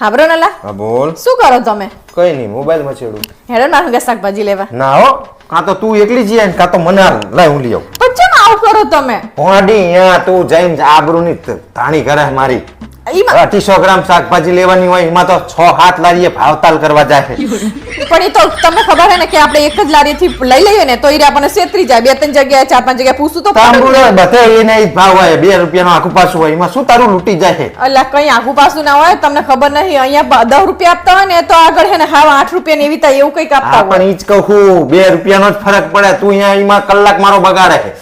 હાબરો નલા હા બોલ. શું કરો તમે? કઈ નહીં, મોબાઈલ માં છેડું. હેડો ના હંગા શાકભાજી લેવા. ના હો, કાં તો તું એકલી જઈએ ને કાં તો મને હાલ લાય હું લઈ આવું. પણ ચમ આવું કરો તમે? પોડી અહીંયા તું જઈને આબરૂની ધાણી કરે મારી. ઈમાં 250 ગ્રામ શાકભાજી લેવાની હોય એમાં તો 6-7 લારીએ ભાવતાલ કરવા જાય છે. પણ એ તો તમને ખબર હે ને કે આપણે એક જ લારીથી લઈ લઈએ ને તો ઈ આપણને છેતરી જાય. 2-3 જગ્યાએ 4-5 જગ્યાએ પૂછું તો તાંબુડે બધે એને ઈ જ ભાવ હોય, 2 રૂપિયાનો આખું પાછું હોય, એમાં શું તારું લૂંટી જાય છે? અલા કઈ આખું પાછું ના હોય, તમને ખબર નહીં. અહીંયા 10 રૂપિયા આપતા હોય ને તો આગળ હે ને હા 8 રૂપિયા એવી થાય એવું કઈક આપતા હા હોય. પણ ઈ જ કહું, 2 રૂપિયાનો જ ફરક પડે. તું અહીંયા એમાં કલાક મારો બગાડે છે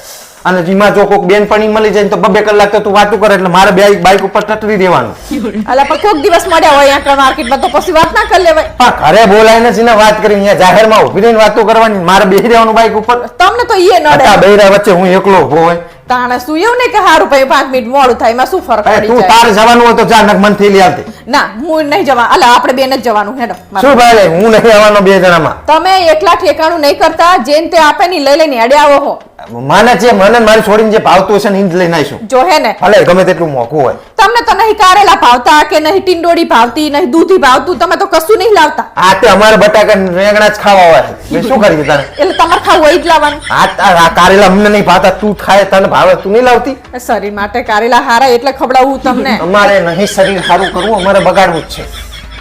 અને જેમાં જો કોઈક બેનપણી મળી જાય ને તો 2 કલાક તો તું વાતું કરે એટલે મારે બાઈક ઉપર ટટરી દેવાનું. અલા પણ કોઈક દિવસ મળ્યા હોય અહીંયા માર્કેટમાં તો પછી વાત ના કરી લેવાય. પણ ઘરે બોલાઈને જ ને વાત કરી, અહીંયા જાહેરમાં ઉભી રહીને વાતો કરવાની, મારે બેસી રહેવાનું બાઈક ઉપર. તમને તો ઈ નડે. આ બૈરા વચ્ચે હું એકલો ઉભો હોય. તાણે શું એવું નહીં કે હારું ભાઈ 5 મિનિટ મોડું થાય એમાં શું ફરક પડી તું જાય? તારે જવાનું હોય તો જા, નક મન થી લઈ આવતી. ના હું નહીં જવા. અલા આપણે બેન જ જવાનું હેડો. શું ભાઈ હું નહીં આવવાનો 2 જણામાં. તમે એકલા ઠેકાણું નહીં કરતા, જેન તે આપે ની લઈ લઈને અડે આવો હો. મને જે મને મારી છોડીને જે ભાવતું હશે ને ઈ જ લઈને આવીશું. જો હે ને ભલે ગમે તેટલું મોંઘું હોય. તમને તો નહીં કારેલા ભાવતા કે નહીં ટીંડોળી ભાવતી, નહીં દૂધી ભાવતું, તમે તો કશું નહીં લાવતા. આ તે અમારે બટાકા રેંગણા જ ખાવા હોય. મેં શું કરી તારે? એટલે તમારે ખાવું હોય જ લાવવાનું. આ કારેલા અમને નહીં ભાવતા, તું ખાય તને ભાવે, તું નહીં લાવતી. શરીર માટે કારેલા હારા એટલે ખવડાવવું તમને. અમારે નહીં શરીર સારું કરવું, અમારે બગાડવું જ છે.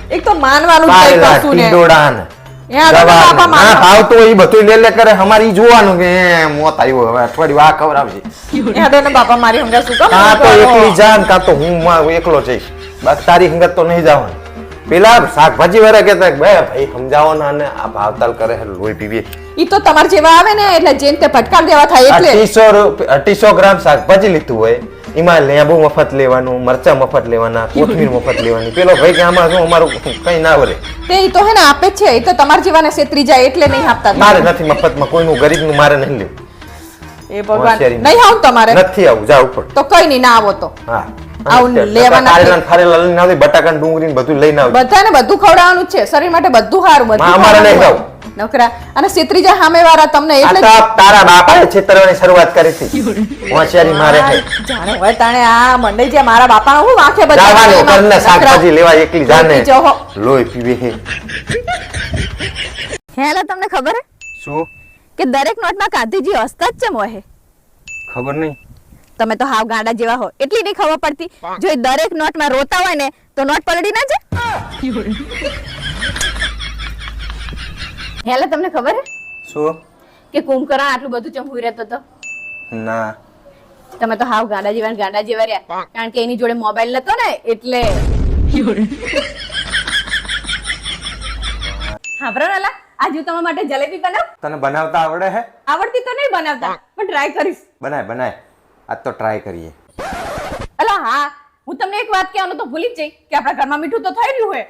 એક તો માનવાનું જ કઈ કારેલા, કશું ને. ટીંડોળા ને યા તો બાપા ના માનો. ભાવતું હોય ઈ બધું લે કરે. અમારે ઈ જોવાનું કે મોત આવ્યો હવે અઠવાડિયું આ ખવડાવશે. યા તો ને બાપા મારી હંગા શું કામ કાં તો કરો? એકલી જાન કાં તો હું એકલો જઈશ. બાકી તારી હંગત તો નહીં જવાનું. પેલા શાકભાજી વાળા કહેતા કે ભાઈ સમજાવો ને અને આ ભાવતાલ કરે છે, લોહી પીવે. ઈ તો તમારે જેવા આવે ને એટલે જેન તે ફટકાર દેવા થાય એટલે. 250 ગ્રામ શાકભાજી લીધું હોય એમાં લેંબુ મફત લેવાનું, મરચા મફત લેવાના, કોથમીર મફત લેવાની. પેલો ભાઈ કે આમાં શું અમારું કઈ ના વરે. તે ઈ તો હે ને આપે જ છે. ઈ તો તમારે જેવાને છેતરી જાય એટલે નહીં આપતા. મારે નથી મફતમાં કોઈનું ગરીબનું મારે નહીં લેવું. એ ભગવાન હોશિયારી નહીં આવું તમારે નથી આવું, જા ઉપર. તો કઈ નહીં ના આવો તો. હા આવું લેવાના કારેલા ફારેલા લઈને આવજે, બટાકા ને ડુંગળી ને બધું લઈને આવજે. બધાને બધું ખવડાવવાનું જ છે. શરીર માટે બધું સારું, બધું અમારે લઈ ખવડાવવાનું. નકરા અને છેતરી જાય સામે વાળા તમને એટલે આ તો તારા બાપાએ છેતરવાની શરૂઆત કરી હતી. હોશિયારી મારે છે. જાણે હોય તાણે આ મંડઈ જે મારા બાપાનો હું વાંખે જવાનું ઘરના શાકભાજી લેવા એકલી જાને જોહો. લોહી પીવે છે. હેલા તમને ખબર હે શું કે દરેક નોટમાં ગાંધીજી હસતા જ ચમ હોય? ખબર નહીં. તમે તો હાવ ગાંડા જેવા હો એટલી નહીં ખબર પડતી. જો એ દરેક નોટમાં રોતા હોય ને તો નોટ પલળી ના જાય. હેલા તમને ખબર હે શું કે કુંભકર્ણ આટલું બધું ચમ હુઈ રહેતો હતો? ના તમે તો હાવ ગાંડા જેવા રહ્યા, કારણ કે એની જોડે મોબાઈલ નતો ને એટલે. હા બરાબર. આજ હું તમારા માટે જલેબી બનાવ. તને બનાવતા આવડે હે? આવડતી તો નહીં બનાવતા, પણ ટ્રાય કરીશ. બનાય આજ તો ટ્રાય કરીએ. અલા હા, હું તમને એક વાત કહેવાનું તો ભૂલી જ જઈ કે આપણા ઘરમાં મીઠું તો થઈ રહ્યું હે.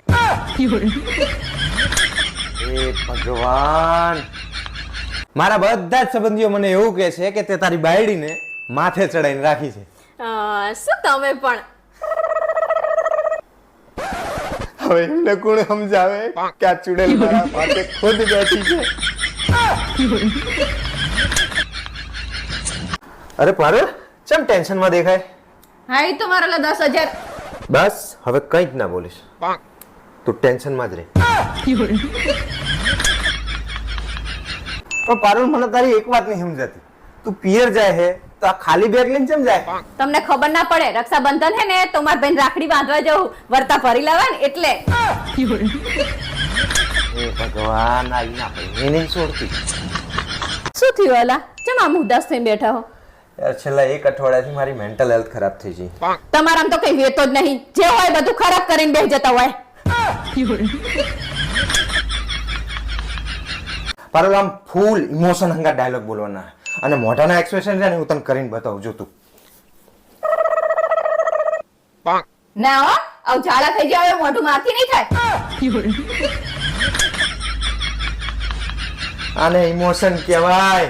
એ ભગવાન, મારા બધા જ સંબંધીઓ મને એવું કહે છે કે તે તારી બાયડીને માથે ચડાઈને રાખી છે. શું તમે પણ હવે એમને કોણ સમજાવે કે આ ચુડેલ મારા માથે ખુદ બેઠી છે. અરે પારુલ, ચમ ટેન્શનમાં દેખાય? હા એ તો મારા 10,000. બસ હવે કંઈ જ ના બોલીશ, તું ટેન્શનમાં જ રહે. પણ પારુલ, મને તારી એક વાત નહીં સમજાતી. તું પિયર જાય હે તો આ ખાલી બેગ લઈને કેમ જાય? તમને ખબર ના પડે, રક્ષાબંધન હે ને તો મારા ભાઈ રાખડી બાંધવા જવું, વર્તા ભરી લાવવા ને એટલે. એ ભગવાન, આ ના ભાઈ નહીં છોડતી. શું થયું અલા? કેમ આમ ઉદાસ થઈને બેઠા હો? યાર છેલ્લા 1 અઠવાડિયાથી મારી મેન્ટલ હેલ્થ ખરાબ થઈ ગઈ. તમારામાં તો કઈ વેતો જ નહીં, જે હોય બધું ખરાબ કરીને બેસી જતા હોય. પારુલ, આમ ફૂલ ઇમોશન હંગા ડાયલોગ બોલવાના અને મોઢાના એક્સપ્રેશન છે ને હું તને કરીને બતાવું, જો તું. ના હો, આવ ઝાડા થઈ જાય મોઢું માથી નહીં થાય. આને ઇમોશન કહેવાય.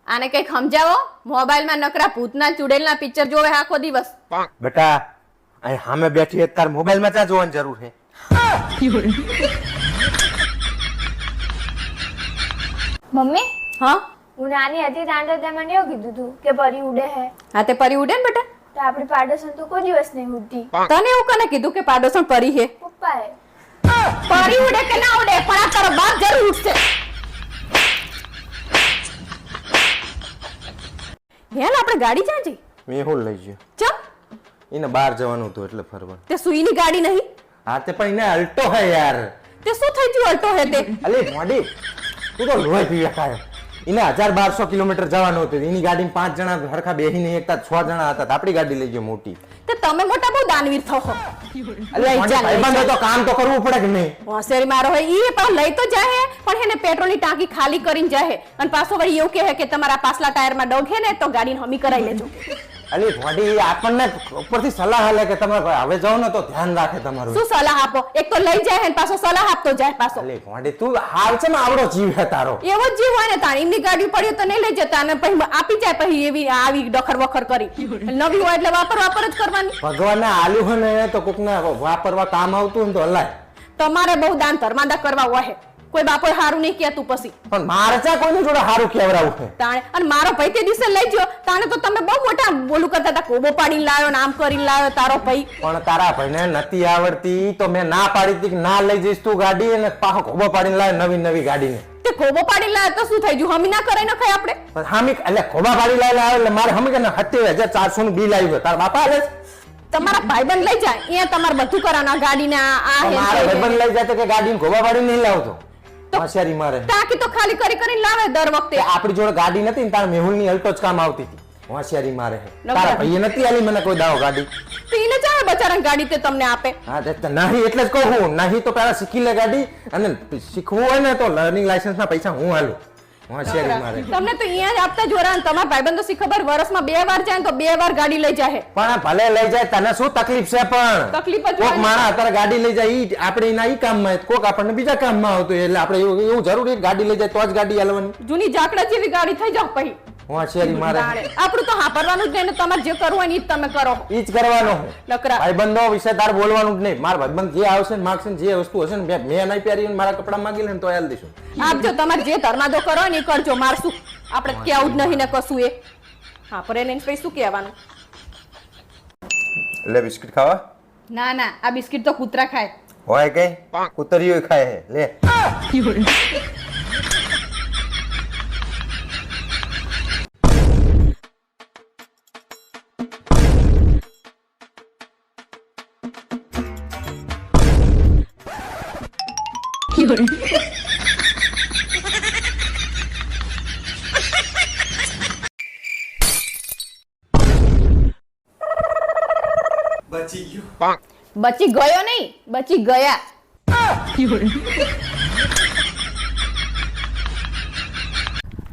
આને કઈક સમજાવો. મોબાઈલમાં નકરા ભૂતના ચુડેલના પિક્ચર જોવે આખો દિવસ. બેટા, અહીં સામે બેઠી હે, તાર મોબાઈલમાં ક્યાં જોવાની જરૂર છે? મમ્મી હા હું નાની હતી ત્યાં તો મને એવું કીધું તું કે પરી ઉડે હે. હા તે પરી ઉડે ને બેટા, તો આપણી પાડોશન તો કોઈ દિવસ નહીં ઉડતી. તને એવું કોને કીધું કે પાડોશણ પરી હે? પપ્પાએ. પરી ઉડે કે ના ઉડે પણ આ તારો બાપ જરૂર ઉડશે. હેલ આપણે ગાડી ક્યાં જઈ? મેહુલ લઈ ગયો. ચમ એને બહાર જવાનું હતું એટલે ફરવા. તે સુઈની ગાડી નહીં? હા તે પણ એને અલ્ટો હે યાર. તે શું થઈ ગયું અલ્ટો હે તે? અલે મોડી તું તો લોહી પી ખાય. એને 1200 કિલોમીટર જવાનું હતું. એની ગાડીમાં 5 જણા હરખા બેહીને એકતા 6 જણા હતા. આપણી ગાડી લઈ ગયો મોટી. તે તમે મોટા બહુ દાનવીર થો છો. અલે ભાઈબંધો તો કામ તો કરવું પડે કે નહીં? હોશિયારી મારો હોય ઈ પણ લઈ તો જાય પણ એને પેટ્રોલની ટાંકી ખાલી કરીને જાય અને પાછો વળી એવું કહે કે તમારા પાછલા ટાયરમાં ડગ હે ને તો ગાડીને હમી કરાવી લેજો. અલી મોડી આપણને ઉપરથી સલાહ આલે કે તમે હવે જાઓ ને તો ધ્યાન રાખે તમારું. શું સલાહ આપો? એક તો લઈ જાય ને પાછો સલાહ આપતો જાય પાછો. અલી મોડી તું હાલ છે ને આવડો જીવ હે તારો. એવો જ જીવ હોય ને તાણ એમની ગાડી પડી તો નહીં લઈ જતા અને પછી આપી જાય પછી એવી આવી ડખર વખર કરી. નવી હોય એટલે વાપર જ કરવાની. ભગવાનને આલ્યું હોય ને તો કોકને વાપરવા કામ આવતું હોય ને તો હલાય. તમારે બહુ દાન ધર્માદા કરવા હોય. કોઈ બાપો હારું નહીં કહેતું પછી. પણ મારે ચા કોઈની જોડે હારું કેવરાવું છે? તાણે અને મારો ભાઈ તે દિવસે લઈ ગયો તાણે તો તમે બહુ મોટા બોલું કરતા હતા કોબો પાડીને લાવ્યો ને આમ કરીને લાવ્યો તારો ભાઈ. પણ તારા ભાઈને નથી આવડતી તો મેં ના પાડી હતી કે ના લઈ જઈશ તું ગાડી અને પાછો ખોબો પાડીને લાવે નવી ગાડીને. તે કોબો પાડીને લાવ્યો તો શું થઈ ગયું? હમી ના કરાઈ નખાય આપણે. પણ હામી એટલે ખોબા પાડી લાવે એટલે મારે હમી કે 27,400 નું બિલ આવ્યું. તારા બાપા આલે છે? તમારા ભાઈબંધ લઈ જાય અહીંયા તમારે બધું કરવાનું ગાડીને આ મારા ભાઈબંધ લઈ જાય તો કે ગાડીને ખોબા પાડીને નહીં લાવતો. હોશિયારી મારે ટાંકી તો ખાલી કરીને લાવે દર વખતે. આપણી જોડે ગાડી નથી ને તારા મેહુલની અલ્ટો જ કામ આવતી હતી. હોશિયારી મારે તારા ભાઈએ નથી આલી મને કોઈ દાવો ગાડી. તો એને ચાલે બચારાને ગાડી તે તમને આપે. હા નહીં એટલે જ કહું હું નહીં તો પેલા શીખી લે ગાડી અને શીખવું હોય ને તો લર્નિંગ લાયસન્સ ના પૈસા હું આલું. હોશિયારી મારે તમને તો અહીંયા જ આપતા જોરા તમારા ભાઈબંધો શી ખબર વર્ષમાં 2 વાર જાય તો 2 વાર ગાડી લઈ જાય. પણ ભલે લઈ જાય તને શું તકલીફ છે? પણ તકલીફ જ કોક માણસ અત્યારે ગાડી લઈ જાય ઈ આપણે એના ઈ કામમાં કોક આપણને બીજા કામમાં આવતું એટલે આપણે એવું જરૂરી ગાડી લઈ જાય તો જ ગાડી હાલવાની. જૂની જાકડા જેવી ગાડી થઈ જાવ પછી. હોશિયારી મારે આપણું તો હાપરવાનું જ નહીં ને તમારે જે કરવું હોય ને ઈ જ તમે કરો. ઈ જ કરવાનું. લકરા ભાઈબંધો વિશે તાર બોલવાનું જ નહીં. મારા ભાઈબંધ જે આવશે ને માગશે ને જે વસ્તુ હશે ને મેં નહીં પહેરી મારા કપડા માંગી લે ને તો હાલ દઈશું. આપજો તમારે જે ધર્માદો કરો ને ઈ કરજો. માર શું આપણે કેવું જ નહીં ને કશું એ. હા પર એને પછી શું કહેવાનું? લે બિસ્કિટ ખાવા? ના ના આ બિસ્કિટ તો કૂતરા ખાય. હોય કે કૂતરીઓ ખાય હે લે. બચી ગયો નહીં બચી ગયા.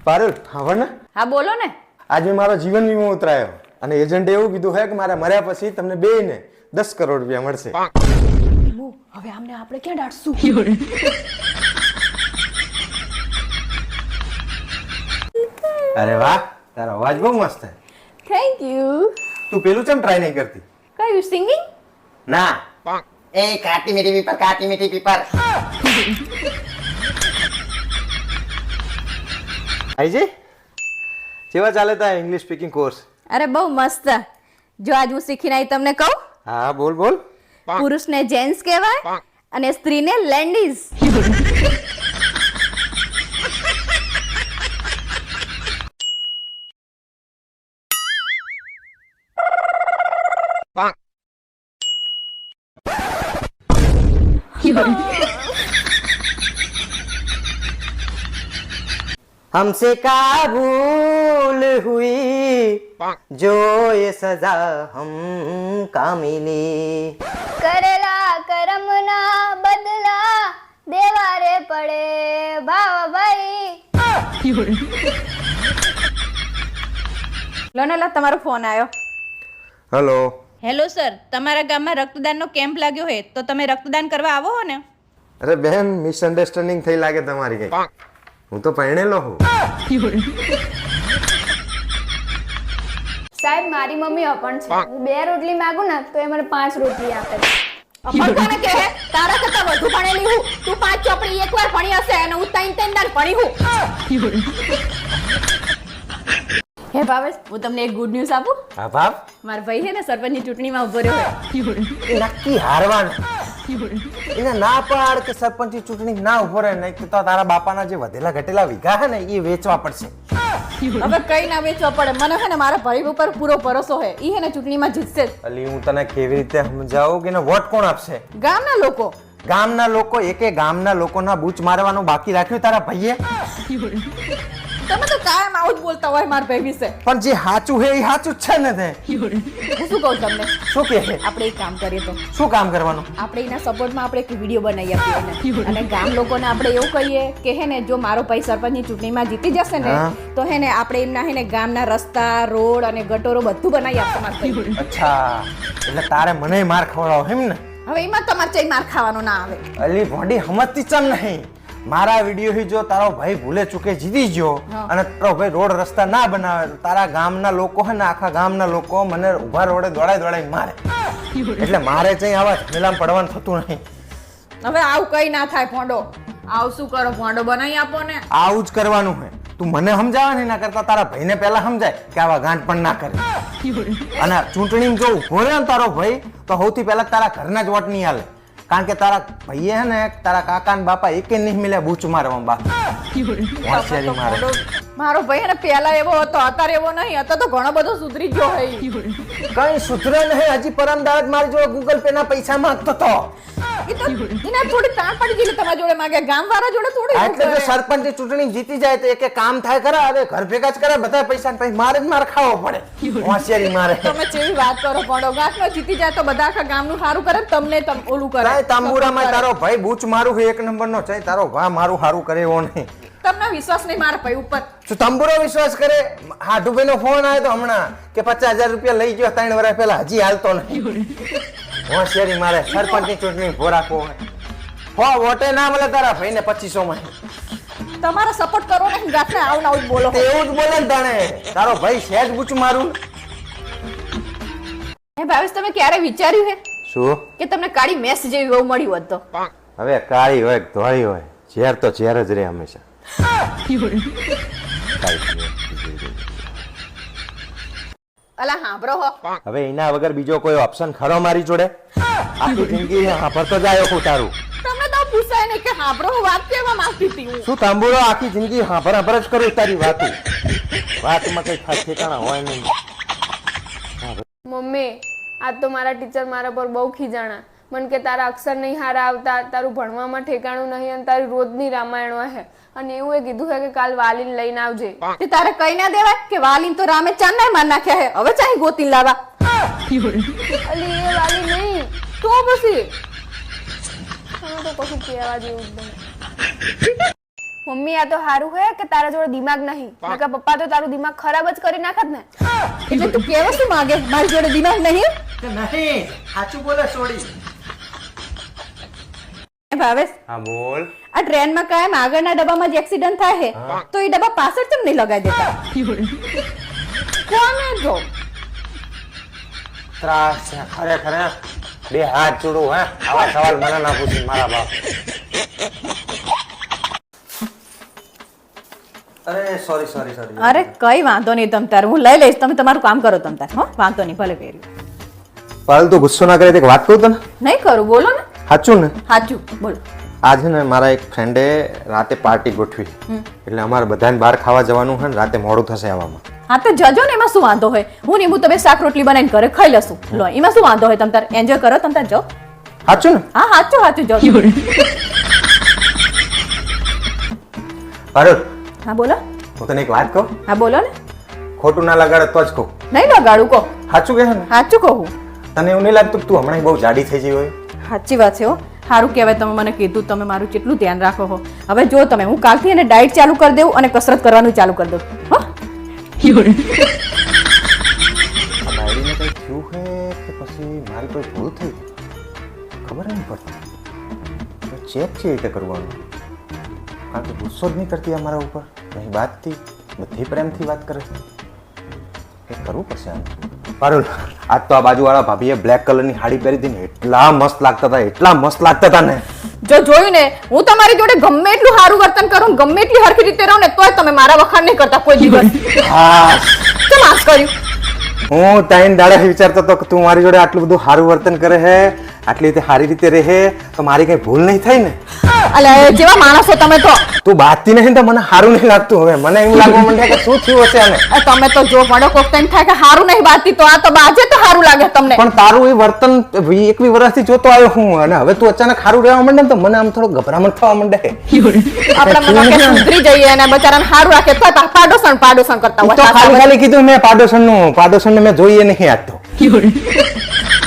પારુલ ખબર ને હા બોલો ને. આજે મારો જીવન વીમો ઉતરાયો અને એજન્ટે એવું કીધું છે કે મારા મર્યા પછી તમને બેયને 10 કરોડ રૂપિયા મળશે. હવે આમને આપણે ક્યાં ડાટશું? અરે વાહ તારો અવાજ બહુ મસ્ત છે. Thank you. તું પેલું ચમ ટ્રાય નહીં કરતી? કયું સિંગિંગ? ના એ કાટી મીઠી પીપર કાટી મીઠી પીપર. આઈજી કેવા ચાલે તા ઇંગ્લિશ સ્પીકિંગ કોર્સ? અરે બહુ મસ્ત. જો આજ હું શીખીને આવી તમને કહું. હા બોલ બોલ. પુરુષને જેન્ટ્સ કહેવાય અને સ્ત્રીને લેડીઝ. हमसे का भूल हुई जो ये सजा हम का मिली. કરેલા કરમના બદલા દેવા રે પડે ભાવ ભાઈ. લો ને લો તમારો ફોન આવ્યો. હેલો. હેલો સર, તમારા ગામમાં રક્તદાનનો કેમ્પ લાગ્યો છે તો તમે રક્તદાન કરવા આવો હો ને? અરે બેન મિસઅન્ડરસ્ટેન્ડિંગ થઈ લાગે તમારી કઈ. હું તો પરણેલો હું. સાહેબ મારી મમ્મી અપણ છે. હું 2 રોટલી માંગુ ને તો એ મને 5 રોટલી આપે. અપણ કોને કહે? તારા કરતા વધુ ભણેલી હું. તું 5 ચોપડી એકવાર ભણી હશે અને હું 3 દાન ભણી હું. હે ભાવેશ, હું તમને એક ગુડ ન્યૂઝ આપું. હા બાપ, મારા ભાઈ હે ને સરપંચની ચૂંટણીમાં ઉભો રહ્યો છે. એ નક્કી હારવાનું. એને ના પાડ કે સરપંચની ચૂંટણી ના ઉભો રહે, નહીં તો તારા બાપાના જે વધેલા ઘટેલા વીઘા છે ને એ વેચવા પડશે. હવે કઈ ના વેચવા પડે, મને હે ને મારા ભાઈ ઉપર પૂરો ભરોસો હે. ઈ હે ને ચૂંટણીમાં જીતશે જ. અલી હું તને કેવી રીતે સમજાવું કે એને વોટ કોણ આપશે? ગામના લોકો. ગામના લોકો. એકે ગામના લોકોના બૂચ મારવાનું બાકી રાખ્યું તારા ભાઈએ? તમે તો કાયમ આવું જ બોલતા હોય મારા ભાઈ વિશે. પણ જે સાચું છે એ સાચું જ છે ને તે. હું શું કહું તમને, શું કહે? આપણે એક કામ કરીએ તો. શું કામ કરવાનું? આપણે એના સપોર્ટમાં આપણે એક વિડીયો બનાવી આપીએ એને. અને ગામ લોકોને આપણે એવું કહીએ કે હે ને જો મારો ભાઈ સરપંચની ચૂંટણીમાં જીતી જશે ને તો હે ને આપણે એમના હે ને ગામના રસ્તા, રોડ અને ગટોરો બધું બનાવી આપશે મારા ભાઈ. અચ્છા, એટલે તારે મને માર ખવડાવો એમ ને? હવે એમાં તમારે ચઈ માર ખાવાનો ના આવે. અલી ભોંડી સમજતી ચમ નહીં. મારા વિડીયો થી જો તારો ભાઈ ભૂલે ચૂકે જીતી ગયો અને તારો ભાઈ રોડ રસ્તા ના બનાવે તો તારા ગામના લોકો હે ને આખા ગામના લોકો મને ઉભા રોડે દોડાઈ મારે. એટલે મારે જઈ આવા ઝમેલામાં પડવાનું થતું નહીં. હવે આવું કઈ ના થાય ભોંડો. આવું શું કરો ભોંડો બનાવી આપો ને. આવું જ કરવાનું છે. તું મને સમજાવે ને એના કરતા તારા ભાઈને પહેલા સમજાય કે આવા ગાંઠ પણ ના કરે. અને ચૂંટણીમાં જો ઉભો રહે ને તારો ભાઈ તો સૌથી પહેલા તારા ઘરના જ વોટ નહીં આલે. કારણ કે તારા ભાઈએ હે ને તારા કાકા ને બાપા એકે નહીં મળ્યા બૂચ મારવા બા. હોશિયારી મારે. મારો ભાઈ ને પેલા એવો હતો, અત્યારે એવો નહીં. અત્યારે તો ઘણો બધો સુધરી ગયો હે. કઈ સુધરે નહીં. હજી પરમ દાડ મારી જોડે ગૂગલ પે ના પૈસા માંગતો તો. એ તો એને થોડી તાણ પડી ગઈ તમારા જોડે માંગે. ગામવાળા જોડે થોડી એવું એટલે જો કરે. સરપંચની ચૂંટણી જીતી જાય તો એકે કામ થાય ખરા? હવે ઘર ભેગા જ કરે બધા પૈસા, પછી મારે જ માર ખાવો પડે. હોશિયારી મારે. તમે કેવી વાત કરો ભોંડો. ગાંઠમાં જીતી જાય તો બધા આખા ગામનું સારું કરે, તમને ઓલું કરે. કાંઈ તાંબુરામાં તારો ભાઈ બૂચ મારું છે એક નંબરનો છે. તારો ભા મારું સારું કરે એવો નહીં. તમને વિશ્વાસ નહીં મારા ભાઈ ઉપર. શું તંબુરો વિશ્વાસ કરે? હાડુભાઈ નો ફોન આવ્યો તો હમણાં કે 50,000 રૂપિયા લઈ ગયો 3 વર્ષ પહેલા, હજી હાલતો નહીં. હોશિયારી મારે. સરપંચની ચૂંટણી ઉભો રાખવો હોય વોટે ના મળે તારા ભાઈને 2500 માં. તમારા સપોર્ટ કરો ને ગાંઠને આવું આવું જ બોલો. તે એવું જ બોલે ને તાણે. તારો ભાઈ સહેજ બૂચ મારું. હે ભાવેશ, તમે ક્યારે વિચાર્યું હે શું કે તમને કાળી મેસ જેવી વહુ મળી હોત તો? હવે કાળી હોય કે ધોળી હોય, ઝેર તો ઝેર જ રહે હંમેશા. અલા હાંભળો હો. હવે એના વગર બીજો કોઈ ઓપ્શન ખરો મારી જોડે? આખી જિંદગી વાપરતો જાય હું તારું. તમને તો પૂછાય નહીં કે હાંભળો હું વાત કેવા માંગતી હતી હું. શું તાંબુરો આખી જિંદગી હાંભર જ કરું તારી વાતું. વાતમાં કઈ ખાસ ઠેકાણા હોય નહીં. મમ્મી, આજ તો મારા ટીચર મારા પર બહુ ખીજાણા. મને કે તારા અક્ષર નહીં હારા આવતા, તારું ભણવામાં ઠેકાણું નહીં અને તારી રોજની રામાયણો હે. અને એવું એ કીધું હે કે કાલ વાલીને લઈને આવજે. તે તારે કઈ ના દેવાય કે વાલીન તો રામે ચાંદા માર નાખ્યા હે. હવે ચાહી ગોતી લાવા. અલી એ વાલી નહીં તો પછી હવે તો કશું કહેવા જેવું જ નહીં. મમ્મી, આ તો હારું હે કે તારા જોડે દિમાગ નહીં. નકર પપ્પા તો તારું દિમાગ ખરાબ જ કરી નાખત ને. એટલે તું કેવા શું માંગે? મારી જોડે દિમાગ નહીં? નહીં, સાચું બોલે છોડી. ભાવેશ, હા બોલ. આ ટ્રેનમાં કાયમ આગળના ડબ્બામાં જ એક્સિડન્ટ થાય હે તો એ ડબ્બા પાછળ કેમ નહીં લગાવી દેતા? કોને જો ત્રાસ છે ખરેખર. બે હાથ જોડું હે. આવા સવાલ મને ના પૂછી મારા બાપ. અરે સોરી. અરે કઈ વાંધો નહીં તમ તાર, હું લઈ લઈશ. તમે તમારું કામ કરો તમ તાર. હો, વાંધો નહીં, ભલે પહેર્યું. પાલ તું ગુસ્સો ના કરે તો એક વાત કહું તને? નહીં કરું, બોલો ને. સાચું ને? સાચું બોલો. આજે ને મારા એક ફ્રેન્ડે રાતે પાર્ટી ગોઠવી. એટલે અમારે બધાને બહાર ખાવા જવાનું છે ને રાતે મોડું થશે આવવામાં. હા તો જજો ને, એમાં શું વાંધો હોય? હું ને હું તમે શાક રોટલી બનાવીને ઘરે ખાઈ લેશું. લો, એમાં શું વાંધો હોય? તમ તાર એન્જોય કરો, તમ તાર જાઓ. સાચું ને? હા સાચું જાઓ. અરે હા બોલો. હું તને એક વાત કહું? હા બોલો ને. ખોટું ના લગાડે તો જ કહું. નહીં લગાડું કહો. સાચું કહે ને? સાચું કહું. તને એવું નહીં લાગતું કે તું હમણાં બહુ જાડી થઈ ગઈ હોય? સાચી વાત છે. હો, સારું કહેવાય તમે મને કીધું. તમે મારું કેટલું ધ્યાન રાખો હો. હવે જો તમે, હું કાલથી એને ડાયટ ચાલુ કરી દઉં અને કસરત કરવાનું ચાલુ કરી દઉં. હો, આ ડાયરીને કઈ થયું હે કે પછી મારી કોઈ ભૂલ થઈ? ખબર નહીં પડતી. ચેક છે રીતે કરવાનું. કારણ કે ગુસ્સો જ નહીં કરતી અમારા ઉપર, નહીં બાતથી, બધી પ્રેમથી વાત કરે છે. કંઈક કરવું પડશે આને. પારુલ, આજ તો આ બાજુવાળા ભાભીએ બ્લેક કલરની સાડી પહેરી હતી ને એટલા મસ્ત લાગતા હતા ને. જો જોયું ને, હું તમારી જોડે ગમે એટલું સારું વર્તન કરું, ગમે એટલી હરખી રીતે રહું ને તોય તમે મારા વખાણ નહીં કરતા કોઈ દિવસ. હા, વાંસ કર્યું? હું તાઈન દાડે વિચારતો હતો કે તું મારી જોડે આટલું બધું સારું વર્તન કરે છે, આટલી રીતે સારી રીતે રહે તો મારી કઈ ભૂલ નહીં થાય ને. અલ્યા એ જેવા માણસો તમે તો. તું બાજતી નહીં તો મને સારું નહીં લાગતું. હવે મને એવું લાગવા માંડે કે શું થયું હશે આને. તમે તો જો પડો કોક ટાઈમ થાય કે હારું નહીં બાતી તો આ તો બાજે તો હારું લાગે તમને. પણ તારું એ વર્તન 21 વર્ષથી જોતો આવ્યો હું, અને હવે તું અચાનક સારું રહેવા માંડે ને તો મને આમ થોડો ગભરામણ થવા માંડે. આપણા મનમાં કે સુધરી જઈએ અને બચારાને હારું રાખે તો પાડોશન કરતા તો હોય. ખાલી કીધું મેં પાડોશનને મેં જોઈએ નહીં આજ તો.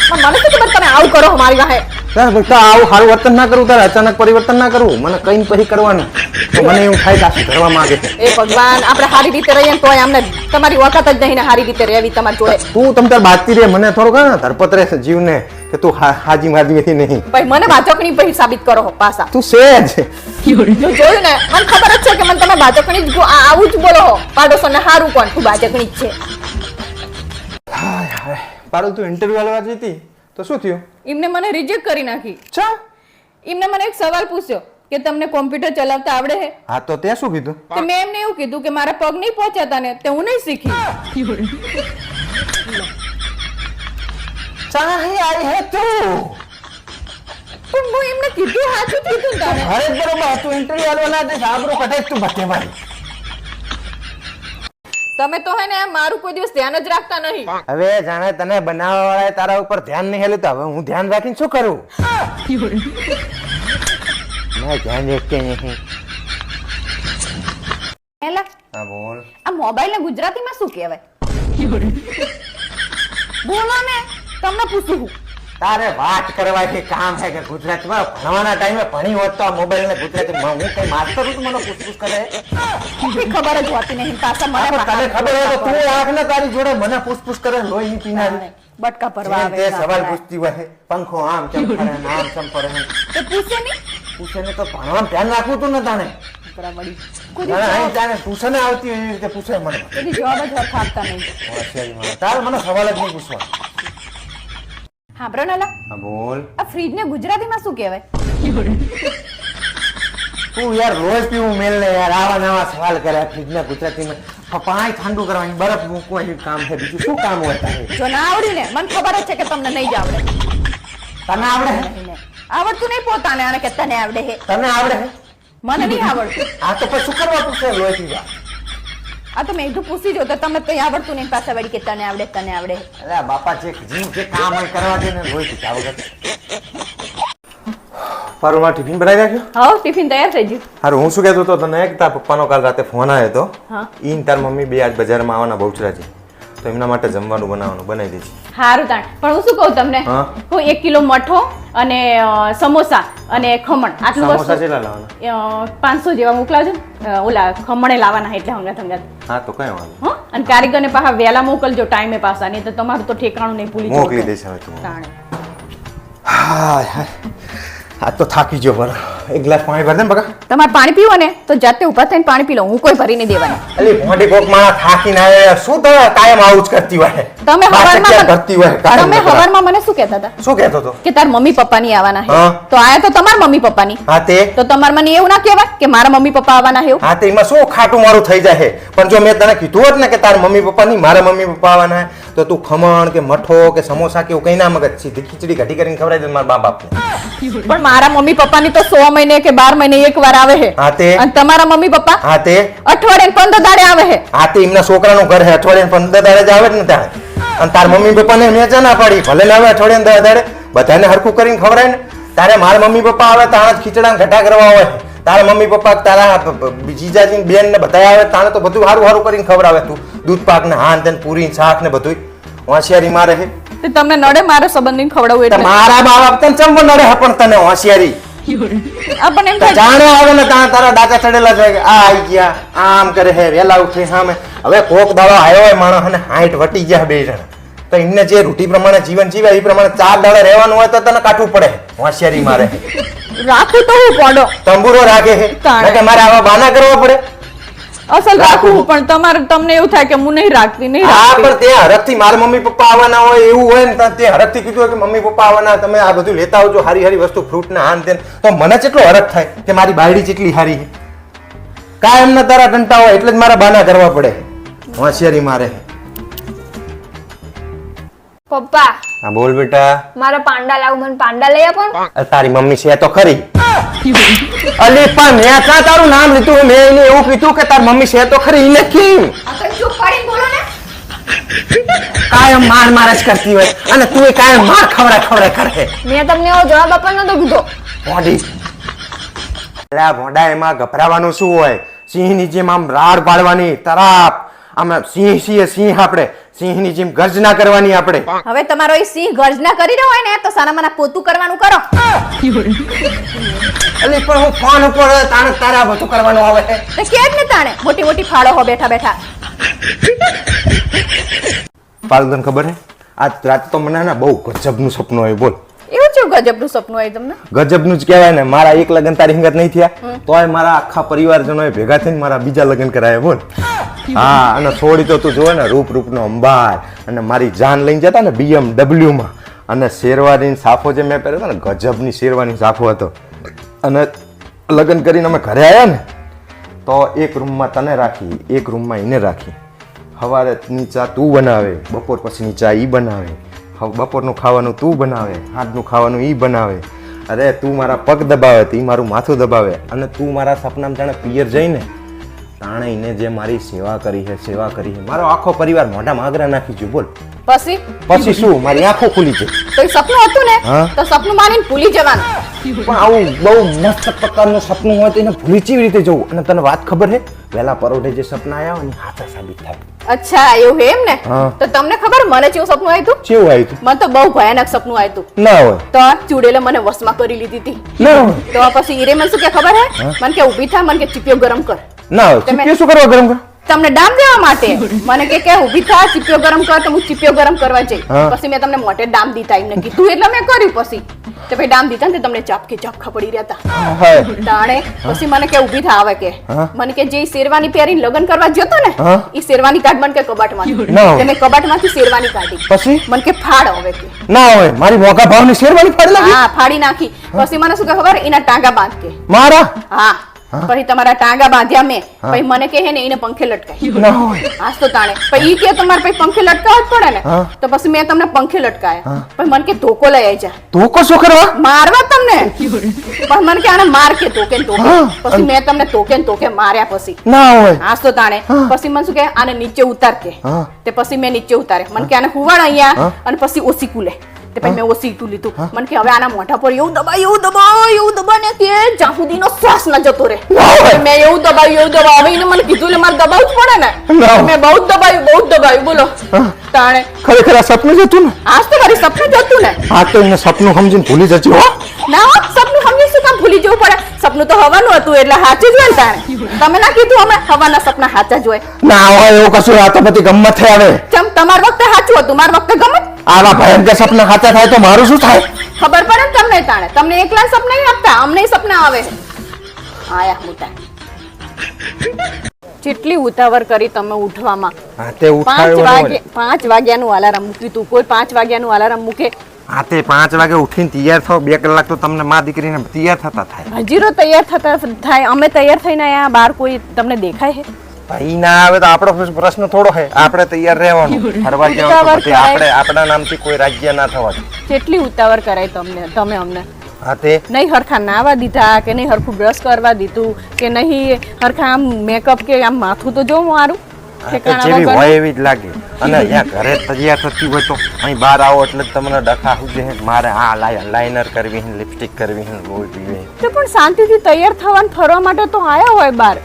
પણ મને શું ખબર તમે આવું કરો અમારી વાહે. આવું સારું વર્તન ના કરું, તારે અચાનક પરિવર્તન ના કરવું, મને કઈ પછી કરવાનું. તો મને એવું થાય કે આ સુધરવા માંગે છે. એ ભગવાન આપણે સારી રીતે રહીએ ને તોય અમને તમારી વખત જ નહીં ને સારી રીતે રહેવી તમારી જોડે. તું તમ તાર બાજતી રે, મને થોડું ધરપત રહે છે જીવને કે તું હાજી માજી નહીં. ભાઈ મને વાચકણી પછી સાબિત કરો પાછા. તું છે જ જોયું ને, મને ખબર જ છે કે મને તમે વાચકણી જ આવું જ બોલો. પાડોશોને હારું કોણ તું વાચકણી જ છે. પારુલ તું ઇન્ટરવ્યુ આલવા જઈ હતી તો શું થયું? એમને મને રિજેક્ટ કરી નાખી. ચા એમને મને એક સવાલ પૂછ્યો કે તમને કોમ્પ્યુટર ચલાવતા આવડે છે? હા તો તે શું કીધું? તો મેં એમને એવું કીધું કે મારા પગ નહીં પહોંચ્યા ને તે હું નહીં શીખી. ચાહી આઈ હે તું. પણ હું એમને કીધું સાચું કીધું તારે. અરે બરોબર, તું ઇન્ટરવ્યુ આલવા ના દે સાબરો કટે તું બતે મારી. તમે તો હે ને મારું કોઈ દિવસ ધ્યાન જ રાખતા નહીં. હવે જાણે તને બનાવવા વાળા તારા ઉપર ધ્યાન નહીં હેલું તો હવે હું ધ્યાન રાખીને શું કરું? મેં ધ્યાન રાખતે નહીં. એલા હા બોલ. આ મોબાઈલ ને ગુજરાતીમાં શું કહેવાય? બોલો ને, તમને પૂછું છું. તારે વાત કરવા છે કામ છે કે ગુજરાતીમાં ભણવાના ટાઈમે ભણી હોત તો આ મોબાઈલ ને ગુજરાતીમાં હું કઈ માસ્ટર છું મને પૂછપૂછ કરે? કોઈ ખબર જ હોતી નહીં પાછા મને તને ખબર હોય તો તું આખ ને તારી જોડે મને પૂછપૂછ કરે લોહી ની પીનારી. બટકા ભરવા આવે તે સવાલ પૂછતી હોય પંખો આમ ચમ ફરે ને આમ ચમ ફરે ને તો પૂછે નહીં. પૂછે ને તો ભણવાનું ધ્યાન રાખવું તું ને તાણે. કોઈ તારે પૂછે ને આવતી એવી રીતે પૂછે મને. જવાબ જ વખત આપતા નહીં. તારે મને સવાલ જ નહીં પૂછવા. હા બ્રનલા, હા બોલ. આ ફ્રીજ ને ગુજરાતીમાં શું કહેવાય? તું યાર રોજ પીવું મેલ ને યાર આવા નવા સવાલ કરે ફ્રીજ ને ગુજરાતીમાં. પાણી ઠંડુ કરવાની, બરફ મૂકવાનું કામ છે, બીજું શું કામ હોય તારે? જો ના આવડી ને મને ખબર જ છે કે તમને નહીં જ આવડે. તને આવડે? આવડતું નહીં પોતાને અને કે તને આવડે હે. તને આવડે? મને નહીં આવડતું. આ તો પછી શું કરવા પૂછે લોહી પીવા? આ તો મેં કીધું પૂછી જો તો તમે તો આવડતું નહીં પાછા વળી કે તને આવડે તને આવડે. અરે બાપા જે જીવ જે કામ હોય કરવા દે ને લોહી પીતા વગર. પારુમાં ટિફિન બનાવી રાખ્યો? હા ટિફિન તૈયાર થઈ ગયું. હારું હું શું કહેતો હતો તને કે તારા પપ્પાનો કાલ રાતે ફોન આવ્યો હતો. હા. ઈન તાર મમ્મી બે આજ બજારમાં આવવાના બહુચરાજી, તો એમના માટે જમવાનું બનાવવાનું બનાવી દેજે. હારું તાણ. પણ હું શું કહું તમને, હા. હું 1 કિલો મઠો અને સમોસા અને ખમણ આટલું સમોસા વસ્તુ કેટલા લાવવાના? 500 જેવા મોકલાવજો. ઓલા ખમણે લાવવાના એટલે હંગાત હંગાત. હા તો કઈ વાંધો હા અને કારીગરને પાછા વહેલા મોકલજો ટાઈમે પાછા, નહીં તો તમારું તો ઠેકાણું નહીં ભૂલી મોકલી જજો. દઈશ હવે તું. તાણે. હાય હાય આ તો થાકી ગયો પર. એક ગ્લાસ પાણી ભર દે ને બકા. તમારે પાણી પીવો ને તો જાતે ઊભા થઈને પાણી પી લો, હું કોઈ ભરી નહીં દેવાની. અલી મોટી કોક માણસ થાકીને આવે શું તો કાયમ આવું જ કરતી હોય. તમે બાચક્યા કરતી હોય કાયમ. તમે હવારમાં મને શું કહેતા હતા શું કહેતો તો? કે તાર મમ્મી પપ્પા ની આવવાના છે. હા. તો આયા તો તમારા મમ્મી પપ્પા ની. હા તે તો તમારે મને એવું ના કહેવાય કે મારા મમ્મી પપ્પા આવવાના છે એવું. હા તે એમાં શું ખાટું મારું થઈ જાય છે. પણ જો મેં તને કીધું હોત ને કે તારા મમ્મી પપ્પા નહીં મારા મમ્મી પપ્પા આવવાના છે, તો તું ખમણ કે મઠો કે સમોસા કે એવું કઈ ના મગજ સીધી ખીચડી ઘટી કરીને ખવડાવી દે મારા બાપ બાપને. પણ મારા મમ્મી પપ્પા ની તો 100 મહિને કે 12 મહિને એકવાર આવે છે. હા તે અને તમારા મમ્મી પપ્પા હા તે અઠવાડિયે 15 દાડે આવે છે. હા તે એમના છોકરાનું ઘર છે, અઠવાડિયે 15 દાડે જ આવે જ ને ત્યાં. અને તાર મમ્મી પપ્પાને મેં ચા ના પાડી, ભલે ને આવે અઠવાડિયે 10 દાડે બધાને હરખું કરીને ખવડાય ને. તારે મારા મમ્મી પપ્પા આવે તાણે જ ખીચડા ઘટા કરવા હોય. તારા મમ્મી પપ્પા તારા જીજાજી બેન ને બધા આવે તાણે તો બધું સારું સારું કરીને ખવડાવે. તું દૂધ પાક ને હાન ને પૂરી શાક ને બધું હોશિયારી મારે છે. તે તમને નડે મારો સંબંધ નહીં ખવડાવવું એટલે. મારા મા બાપ તને ચમ નડે હે પણ તને હોશિયારી આપણને એમ થાય જાણે આવે ને ત્યાં તારા ડાચા ચડેલા છે કે આ આઈ ગયા આમ કરે હે વેલા ઉઠે સામે. હવે કોક દાડો આવ્યો હોય માણસ અને 60 વટી ગયા બે જણા, તો એમને જે રૂટી પ્રમાણે જીવન જીવે એ પ્રમાણે 4 દાડા રહેવાનું હોય તો તને કાઠું પડે. હોશિયારી મારે રાખું તો હું પડો તંબુરો રાખે છે કે મારે આવા બાના કરવા પડે. અસલ રાખું પણ તમારે તમને એવું થાય કે હું નહીં રાખતી નહીં હા રાખતી. પણ તે હરખથી મારા મમ્મી પપ્પા આવવાના હોય એવું હોય ને તે હરખથી કીધું હોય કે મમ્મી પપ્પા આવવાના તમે આ બધું લેતા આવજો હારી હારી વસ્તુ ફ્રૂટ ને હાન તેન, તો મને કેટલો હરખ થાય કે મારી બાયડી જેટલી હારી છે. કાયમ ના તારા ટંટા હોય એટલે જ મારા બાના કરવા પડે. હોશિયારી મારે પપ્પા હા બોલ બેટા. મારા પાંડા લાવું, મને પાંડા લઈ આપો ને. તારી મમ્મી છે તો ખરી. અલી પણ મેં ક્યાં તારું નામ લીધું? મેં એને એવું કીધું કે તાર મમ્મી છે તો ખરી. એને કેમ ચૂપ પડીને બોલો ને. કાયમ માર જ કરતી હોય અને તું કાયમ માર ખવડા કરે. મેં તમને એવો જવાબ આપવાનો નતો કીધો. મોઢી અલ્યા ભોંડા, એમાં ગભરાવાનું શું હોય? સિંહની જેમ આમ રાડ પાડવાની, તરાપ. આમ સિંહ છીએ, સિંહ આપણે સિંહની જેમ ગર્જના કરવાની આપણે. હવે તમારો એ સિંહ ગર્જના કરી રહ્યો હોય ને તો સાનામાના પોતું કરવાનું કરો. અલી પણ હું ફોન ઉપર તારા બધું કરવાનું આવે છે. તો કે જ ને તાણે મોટી મોટી ફાળો હો બેઠા બેઠા. પાલગન ખબર હે? આજ રાત તો મને ના બહુ ગજબનું સપનું આવ્યું. બોલ. એવું છે ગજબનું સપનું આવ્યું તમને? ગજબનું જ કહેવાય ને. મારા એક લગ્ન તારી હિંગત નહીં થયા તોય મારા આખા પરિવારજનોએ ભેગા થઈને મારા બીજા લગ્ન કરાયા. બોલ. હા, અને છોડી તો તું જોવે ને, રૂપનો અંબાર, અને મારી જાન લઈને જતા ને BMW માં, અને શેરવાની સાફો જે મેં પહેર્યો હતો ને, ગજબની શેરવાની સાફો હતો. અને લગ્ન કરીને અમે ઘરે આવ્યા ને તો એક રૂમમાં તને રાખી, એક રૂમમાં એને રાખી. સવારેની ચા તું બનાવે, બપોર પછીની ચા ઈ બનાવે, બપોરનું ખાવાનું તું બનાવે, સાંજનું ખાવાનું ઈ બનાવે. અરે તું મારા પગ દબાવે તો ઈ મારું માથું દબાવે. અને તું મારા સપનામાં જાણે પિયર જઈને તાણે એને જે મારી સેવા કરી છે, મારો આખો પરિવાર મોઢામાં આગ્રા નાખી ગયો. બોલ. પછી શું? મારી આંખો ખુલી છે. તો એ સપનું હતું ને તો સપનું માનીને ભૂલી જવાનું. પણ આવું બહુ મસ્ત પ્રકારનું સપનું હોય તો એને ભૂલી કેવી રીતે જવું? અને તને વાત ખબર છે, વહેલા પરોઢે જે સપના આવ્યા હોય ને હાચા સાબિત થાય. અચ્છા એવું એમ ને? તો તમને ખબર મને કેવું સપનું આવ્યું હતું? કેવું આવ્યું હતું? મને તો બહુ ભયાનક સપનું આવ્યું હતું. ના હોય. તો આ ચૂડેલે મને વશમાં કરી લીધી હતી. ના હોય. તો પછી ઈરે મને શું કે ખબર હે? મને કે ઊભી થા, મને કે ચીપિયો ગરમ કર. ના હોય. ચીપિયો શું કરવા ગરમ કર? તમને ડામ દેવા માટે. મને કે ઊભી થા, ચીપિયો ગરમ કર. તો હું ચીપિયો ગરમ કરવા જઈ. પછી મેં તમને મોઢે ડામ દીધા એમને કીધું એટલે મેં કર્યું. પછી તો ભાઈ ડામ દીધા ને તમને ઝાપખા પડી રહ્યા હતા. તાણે પછી મને કે ઊભી થા આવે કે. મને કે જે શેરવાની પહેરીને લગ્ન કરવા જતો ને એ શેરવાની કાઢ મને કે કબાટમાં. મેં કબાટમાંથી શેરવાની કાઢી. પછી મને કે ફાડ હવે કે. ના હોય. મારી મોંઘા ભાવની શેરવાની ફાડી નાખી. હા, ફાડી નાખી. પછી મને શું કે ખબર? એના ટાંગા બાંધ કે. મારા? હા. પછી તમારા ટાંગા બાંધ્યા મેં. પછી મને કહે ને એને પંખે લટકાય. ના હોય. આજ તો તાણે પછી ઈ કે તમારે પછી પંખે લટકાવવા જ પડે ને. તો પછી મેં તમને પંખે લટકાયા. પછી મને કે ધોકો લઈ આવી જા. ધોકો શું કરવા? મારવા તમને. પછી મને કે આને માર કે ધોકે ને ધોકે. પછી મેં તમને ધોકે ને ધોકે માર્યા. પછી ના હોય. આજ તો તાણે પછી મને શું કે આને નીચે ઉતાર કે. તે પછી મેં નીચે ઉતારે. મને કે આને હુવાડ અહીંયા અને પછી ઓસી કુલે. તે પછી મેં ઓસી ઈટું લીધું. મને કે હવે આના મોઢા પર એવું દબાય ને કે જ્યાં સુધીનો શ્વાસ ન જતો રહે. મેં એવું દબાવ્યું. હવે એને મને કીધું એટલે મારે દબાવવું જ પડે ને. મેં બહુ જ દબાવ્યું. બોલો. તાણે ખરેખર આ સપનું જ હતું ને? આજ તો મારી સપનું જ હતું ને. હા, તો એને સપનું સમજીને ભૂલી જજો. ના સપનું સમજી શું કામ ભૂલી જવું પડે? સપનું તો હવાનું હતું એટલે સાચું જ હોય ને. તાણે તમે ના કીધું અમે હવાના સપના સાચા જ હોય? ના હોય એવું કશું. આ તો બધી ગમત થઈ આવે. ચમ તમારા વખતે સાચું હતું, મારા વખતે ગમત. આવા ભયંકર સપના સાચા થાય તો મારું શું થાય? ખબર પડે ને તમને. તાણે તમને એકલા સપના નહીં આપતા, અમને સપના આવે. આયા મોટા કેટલી ઉતાવળ કરી તમે ઉઠવામાં. હા, તે ઉઠાડ્યો. 5 વાગ્યાનું અલાર્મ મૂક્યું તું. કોઈ 5 વાગ્યાનું અલાર્મ મૂકે? હા, તે 5 વાગે ઉઠીને તૈયાર થાવ. 2 કલાક તો તમને માં દીકરીને તૈયાર થતા થાય. હજીરો તૈયાર થાય. અમે તૈયાર થઈને આયા બહાર કોઈ તમને દેખાય છે? ભાઈ ના આવે તો આપણો પ્રશ્ન થોડો છે. આપણે તૈયાર રહેવાનું. ફરવા જવાનું તો આપણે આપણા નામથી કોઈ રાજ્ય ના થવાનું. કેટલી ઉતાવળ કરાય તમે અમને? હા, તે નહીં હરખા નાવા દીધા કે નહીં હરખું બ્રશ કરવા દીધું કે નહીં હરખા આમ મેકઅપ કે આમ માથું તો જો મારું જેવી હોય એવી જ લાગે. અને અહીંયા ઘરે તૈયાર થતી હોય તો અહીં બહાર આવો એટલે તમને ડખા શું છે મારે આ લાઇનર કરવી, લિપસ્ટિક કરવી, લોહી પીવી. તો પણ શાંતિથી તૈયાર થવાનું ફરવા માટે તો આયા હોય બહાર.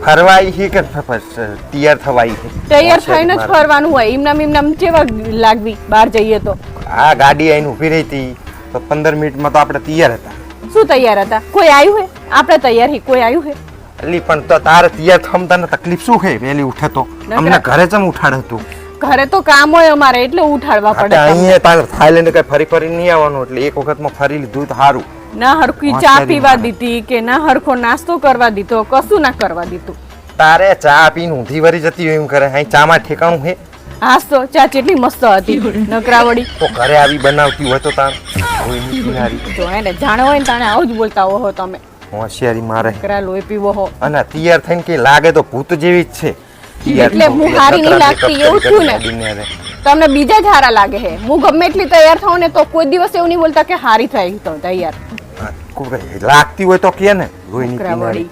ફરવાઈ છે કે તૈયાર થવાઈ છે? તૈયાર થઈને જ ફરવાનું હોય. એમનામ કેવા લાગવી બહાર જઈએ તો? આ ગાડી આઈને ઊભી રહી હતી તો 15 મિનિટમાં તો આપણે તૈયાર હતા. શું તૈયાર હતા? કોઈ આવ્યું હે? આપણે તૈયાર હી કોઈ આવ્યું હે? અલી પણ તો તારે તૈયાર થમતાને તકલીફ શું છે? વહેલી ઉઠે તો અમને ઘરે જ ઉઠાડે તું. ઘરે તો કામ હોય અમારે એટલે ઉઠાડવા પડે. અહીંયા તારે થાઈલેન્ડ કઈ ફરી નહીં આવવાનું એટલે એક વખતમાં ફરી લીધું તો સારું. ના હરખી ચા પીવા દીધી કે ના હરખો નાસ્તો કરવા દીધો, કશું ના કરવા દીધું. તારે ચા પીને ઊંધી વરી જતી હોય એમ કરે. અહીં ચામાં ઠેકાણું હે? હાસ તો ચા કેટલી મસ્ત હતી નકરાવડી. તો ઘરે આવી બનાવતી હોય તો તાર જો એને જાણે હોય ને તાણે આવું જ બોલતા હો તમે. હોશિયારી મારે. નકરા લોહી પીવો હો. અને તૈયાર થઈને કે લાગે તો ભૂત જેવી જ છે. એટલે હું હારી નહીં લાગતી એવું થયું ને. તમને બીજા જ હારા લાગે છે. હું ગમે એટલી તૈયાર થાઉં ને તો કોઈ દિવસ એવું નહીં બોલતા કે હારી થઈ તો તૈયાર. કોઈ લાગતી હોય તો કે ને રોહિણી વળી.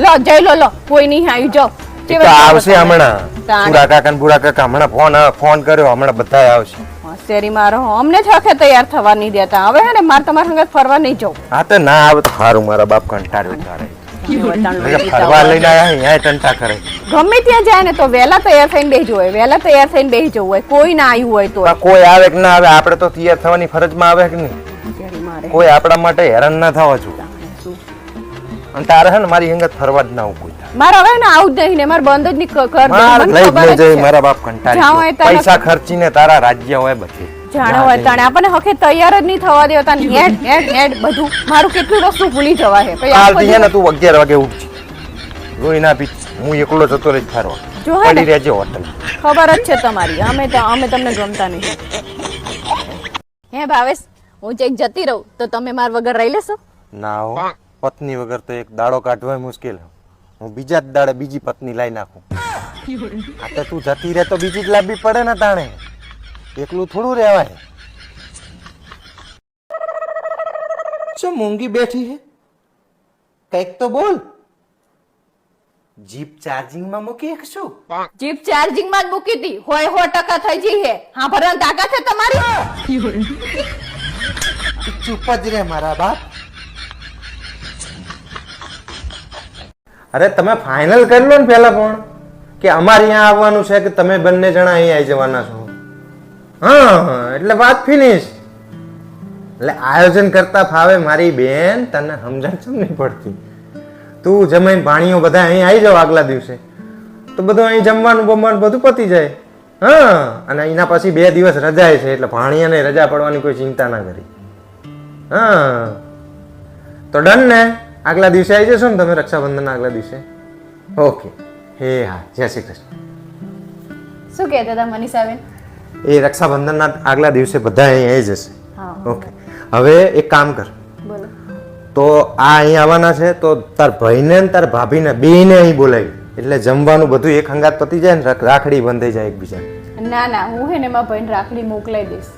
લો જઈ લો કોઈ નહીં આવ્યું જાઓ. એ તો આવશે હમણાં તાણે. સુરા કાકા ને બુરા કાકા હમણાં ફોન કર્યો હમણાં બધા આવશે. શેરી મારો અમને જ હકે તૈયાર થવા નહીં દેતા. હવે હે ને મારે તમારા સંગત ફરવા નહીં જવું. હા તો ના આવે તો સારું મારા બાપ કંટાળ્યો તારે ફરવા લઈને આવ્યા અહીંયા ટંટા કરે. ગમે ત્યાં જાય ને તો વહેલા તૈયાર થઈને બેસી જવું હોય. વહેલા તૈયાર થઈને બેસી જવું હોય. કોઈ ના આવ્યું હોય તો પણ કોઈ આવે કે ના આવે આપણે તો તૈયાર થવાની ફરજમાં આવે કે નહીં. શેરી મારે કોઈ આપણા માટે હેરાન ના થવા જોઈએ. અને તારે હે ને મારી અંગત ફરવા જ ના આવું કોઈ. મારે હવે ને આવું જ નહીં ને મારે બંધ જ નહીં કર દો. મારે મને લઈ ખબર જ જ જઈ છે. મારા બાપ જાઓ કંટાળી એ તારે- પૈસા ખર્ચીને તારા રાજ્ય હોય બધી જાણો હોય તાણે આપણને હકે તૈયાર જ નહીં થવા દેતા ને હેડ હેડ હેડ બધું મારું કેટલું વસ્તુ ભૂલી જવા છે પછી આખો કાલથી હે ને દિવસ- તું 11 વાગે ઉઠ રોઈ ના પી હું એકલો જતો રહી ફરવા જો હે ને પડી રહેજે હોટલ ખબર જ છે તમારી અમે તમને ગમતા નહીં. હે ભાવેશ હું ચેક જતી રહું તો તમે માર વગર રહી લેશો? ના હો પત્ની વગર તો એક દાડો કાઢવો મુશ્કેલ હું બીજા જ દાડે બીજી પત્ની લાવી નાખું. આ તો તું જતી રહે તો બીજી જ લાવવી પડે ને તાણે એકલું થોડું રહેવાય. શું મૂંગી બેઠી હે કઈક તો બોલ. જીપ ચાર્જિંગમાં મૂકી એક શું જીપ ચાર્જિંગ માં જ મૂકી હતી હોય 100% થઈ જઈ હે. હા ભરન તાકાત છે તમારી? ચૂપ જ રે મારા બાપ. અરે તમે ફાઇનલ કરી લો ને પેલા પણ કે અમારે અહીંયા આવવાનું છે કે તમે બંને જણા અહીં આવી જવાના છો. હા એટલે વાત ફિનિશ. એટલે આયોજન કરતા ફાવે મારી બેન તને સમજણ ચમ નહીં પડતી. તું જમીન ભાણીઓ બધા અહીં આવી જાવ આગલા દિવસે તો બધું અહીં જમવાનું બમવાનું બધું પતી જાય. હા અને એના પછી 2 દિવસ રજા છે એટલે ભાણિયાને રજા પડવાની કોઈ ચિંતા ના કરી. હા તો ડન ને આગલા દિવસે આવી જશો ને તમે રક્ષાબંધનના આગલા દિવસે? ઓકે હે હા જય શ્રી કૃષ્ણ. શું કહેતા હતા મનીષાબેન? એ રક્ષાબંધનના આગલા દિવસે બધા અહીં આવી જશે. હા ઓકે હવે એક કામ કર બોલો. તો આ અહીં આવવાના છે તો તાર ભાઈને ને તાર ભાભીને બેયને અહીં બોલાવી એટલે જમવાનું બધું એક હંગાત પતી જાય ને રાખડી બંધાઈ જાય એકબીજા. ના ના હું હે ને મારા ભાઈને રાખડી મોકલાઈ દઈશ.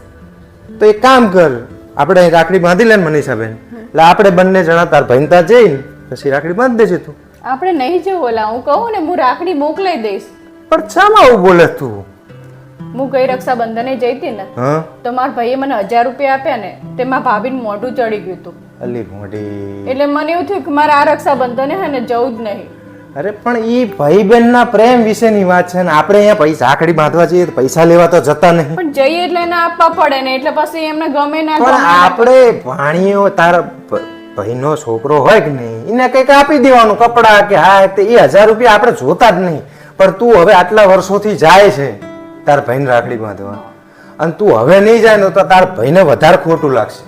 તો એક કામ કર આપણે અહીં રાખડી બાંધી લે ને મનીષાબેન એટલે આપણે બંને જણા તાર ભાઈને ત્યાં જઈને પછી રાખડી બાંધી દેજે તું. આપણે નહીં જવું ઓલા હું કહું ને હું રાખડી મોકલાઈ દઈશ. પણ શામાં આવું બોલે તું? હું ગઈ રક્ષાબંધને જઈ હતી ને હા તો મારા ભાઈએ મને 1000 રૂપિયા આપ્યા ને તેમાં ભાભીને મોઢું ચડી ગયું હતું. અલી મોઢી. એટલે મને એવું થયું કે મારે આ રક્ષાબંધને હે ને જવું જ નહીં. અરે પણ ઈ ભાઈ બહેન ના પ્રેમ વિશેની વાત છે ને આપણે અહીંયા પૈસા રાખડી બાંધવા જઈએ તો પૈસા લેવા તો જતા નહીં. પણ જઈએ એટલે એને આપવા પડે ને એટલે પછી એમને ગમે ના પણ ગમે. આપણે ભાણીઓ તારા ભાઈનો છોકરો હોય કે નહીં એને કંઈક આપી દેવાનું કપડા કે હા તે એ 1000 રૂપિયા આપણે જોતા જ નહીં. પણ તું હવે આટલા વર્ષોથી જાય છે તાર ભાઈને રાખડી બાંધવા અને તું હવે નહીં જાય ને તો તાર ભાઈને વધારે ખોટું લાગશે.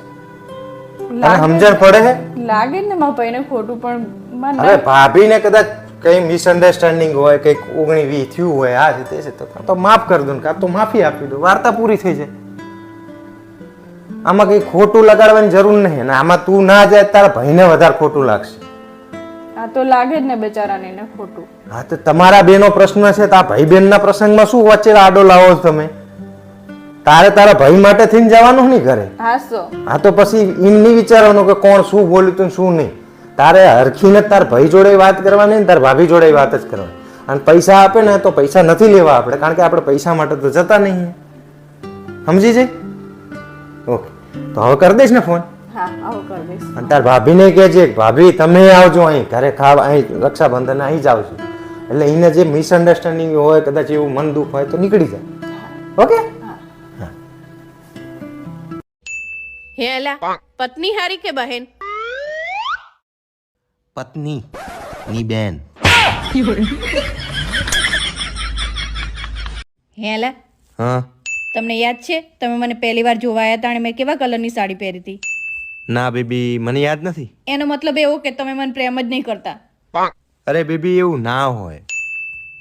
તને સમજણ પડે છે? લાગે ને મારા ભાઈને ખોટું પણ મને હવે ભાભીને કદાચ કઈ મિસઅન્ડરસ્ટેન્ડિંગ હોય કઈક 19-20 થયું હોય આ રીતે છે તો કાં તો માફ કરી દો ને કાં તો માફી આપી દો વાર્તા પૂરી થઈ જાય. આમાં કઈ ખોટું લગાડવાની જરૂર નહીં અને આમાં તું ના જાય તારા ભાઈને વધારે ખોટું લાગશે. આ તો લાગે જ ને બેચારાને એને ખોટું. હા તો તમારા બેનો પ્રશ્ન છે તો આ ભાઈ બહેનના પ્રસંગમાં શું વચ્ચે આડો લાવો છો તમે? તારે તારા ભાઈ માટે થઈને જવાનું નહીં ઘરે. હા સો હા તો પછી એમ નહીં વિચારવાનું કે કોણ શું બોલ્યું તું શું નહીં. તારે હરખીને તાર ભાઈ જોડે વાત કરવાની ને તાર ભાભી જોડે વાત જ કરવાની. અને પૈસા આપે ને તો પૈસા નથી લેવા આપણે કારણ કે આપણે પૈસા માટે તો જતા નહીં. સમજી જઈ? ઓકે તો હવે કરી દઈશ ને ફોન? હા આવું કરી દઈશ. અને તાર ભાભીને કહેજે ભાભી તમે આવજો અહીં ઘરે ખાવા અહીં રક્ષાબંધન અહીં જ આવજો એટલે એને જે મિસઅન્ડરસ્ટેન્ડિંગ હોય કદાચ એવું મન દુઃખ હોય તો નીકળી જાય. ઓકે હે અલા પત્ની હારી કે બહેન? પત્ની ની બેન. હે અલા હા તમને યાદ છે તમે મને પહેલી વાર જોવા આવ્યા હતા અને મેં કેવા કલરની સાડી પહેરી હતી? ના બેબી મને યાદ નથી. એનો મતલબ એવો કે તમે મને પ્રેમ જ નહીં કરતા. અરે બેબી એવું ના હોય.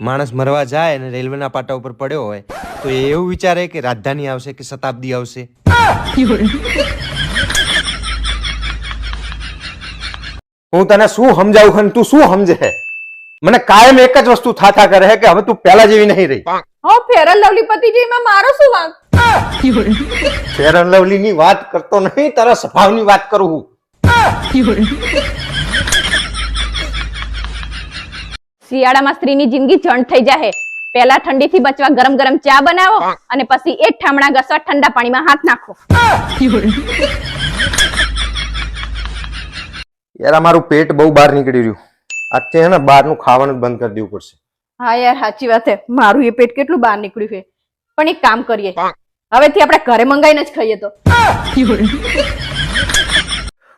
માણસ મરવા જાય અને રેલવેના પાટા ઉપર પડ્યો હોય તો એ એવું વિચારે કે રાજધાની આવશે કે શતાબ્દી આવશે. હું તને શું સમજાવું તું શું સમજે? મને કાયમ એક જ વસ્તુ થાતા કરે છે કે હવે તું પહેલા જેવી નહીં રહી. હો ફેર એન્ડ લવલી પતિ જેમાં મારો શું વાંક? ફેર એન્ડ લવલી ની વાત કરતો નહીં, તારા સ્વભાવની વાત કરું હું. શિયાળામાં સ્ત્રીની જિંદગી જણ થઈ જાય. પહેલા ઠંડીથી બચવા ગરમ ગરમ ચા બનાવો અને પછી એક ઠામણા ઘસવા ઠંડા પાણીમાં હાથ નાખો. યાર આ મારું પેટ બહુ બહાર નીકળી રહ્યું. આજથી છે ને બહારનું ખાવાનું જ બંધ કરી દેવું પડશે. હા યાર સાચી વાત છે, મારું એ પેટ કેટલું બહાર નીકળ્યું છે. પણ એક કામ કરીએ, હવેથી આપણે ઘરે મંગાઈને જ ખાઈએ તો.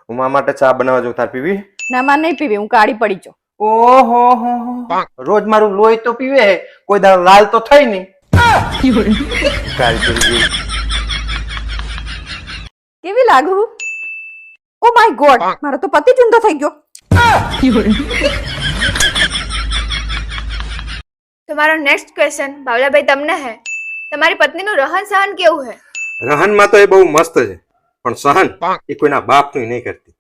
હું મારા માટે ચા બનાવવા જાઉં, તાર પીવી? ના માર નહીં પીવી, હું કાળી પડી છું. ઓહો હો રોજ મારું લોહી તો પીવે હે, કોઈ દાડો લાલ તો થઈ નહીં. કાળી પડી ગઈ. કેવી લાગુ? ઓ માય ગોડ, મારો તો પતિ ચુંદો થઈ ગયો. તમારો નેક્સ્ટ ક્વેશ્ચન બાવલાભાઈ તમને હે. તમારી પત્નીનું રહન સહન કેવું હે? રહનમાં તો એ બહુ મસ્ત છે, પણ સહન એ કોઈના બાપનું નહીં કરતી.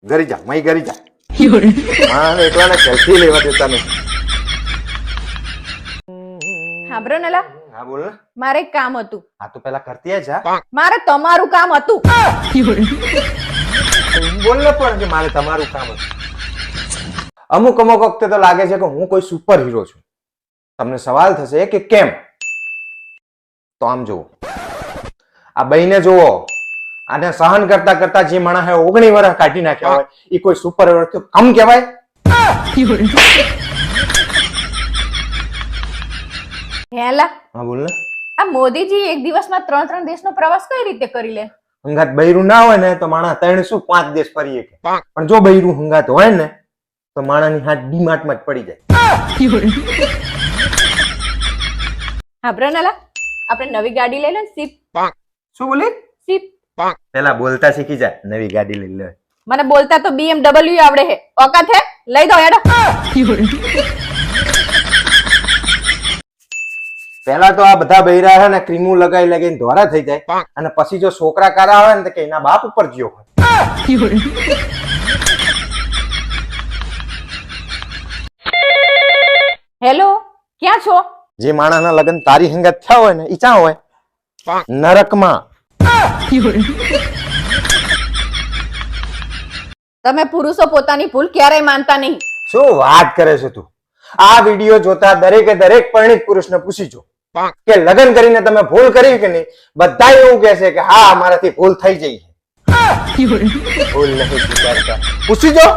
ઘરી જા, મય ઘરી જા. હા એકલાને સેલ્ફી લેવા દેતા નહીં. સાંભળો ને લા, હા બોલ ને. મારે એક કામ હતું. આ તો પેલા કરતી જા. મારે તમારું કામ હતું. બોલ ને પણ કે મારે તમારું કામ હતું. અમુક વખતે તો લાગે છે કે હું કોઈ સુપર હીરો છું. તમને સવાલ થશે કે કેમ? તો આમ જુઓ, આ બઈને જુઓ, આને સહન કરતા કરતા જે માણસ 19 વર્ષ કાઢી નાખ્યા હોય એ કોઈ સુપર હીરો તો કમ કહેવાય? હેલા, હા બોલ ને. આ મોદીજી એક દિવસમાં 3 દેશનો પ્રવાસ કઈ રીતે કરી લે? હંગાત બૈરું ના હોય ને તો માણસ 305 દેશ ફરી શકે. પણ જો બૈરું હંગાત હોય ને તો માણસની હાથ ડીમાર્ટમાં જ પડી જાય. સાંભળો ને લા, આપણે નવી ગાડી લઈ લે ને, સીપ. શું બોલી? સીપ. પેલા બોલતા શીખી જા, નવી ગાડી લઈ લે. મને બોલતા તો BMW આવડે છે. ઓકાત હે? લઈ દો હેડો. પેલા તો આ બધા બૈરા છે ને ક્રીમો લગાઈ લગાઈને ધોરા થઈ જાય, અને પછી જો છોકરા કારા આવે ને તો કે એના બાપ ઉપર ગયો હોય. હેલો, ક્યાં છો? જે માણસના લગ્ન તારી હંગાત થયા હોય ને ઈ ચા હોય નરકમાં. તમે પુરુષો પોતાની ભૂલ ક્યારેય માનતા નહીં. શું વાત કરે છે તું? આ વિડીયો જોતા દરેકે દરેક પરિણીત પુરુષને પૂછી જો કે લગ્ન કરીને તમે ભૂલ કરી કે નહીં. બધા એવું કહે છે કે હા મારાથી ભૂલ થઈ જઈ છે. ભૂલ નહીં સ્વીકારતા. પૂછી જો.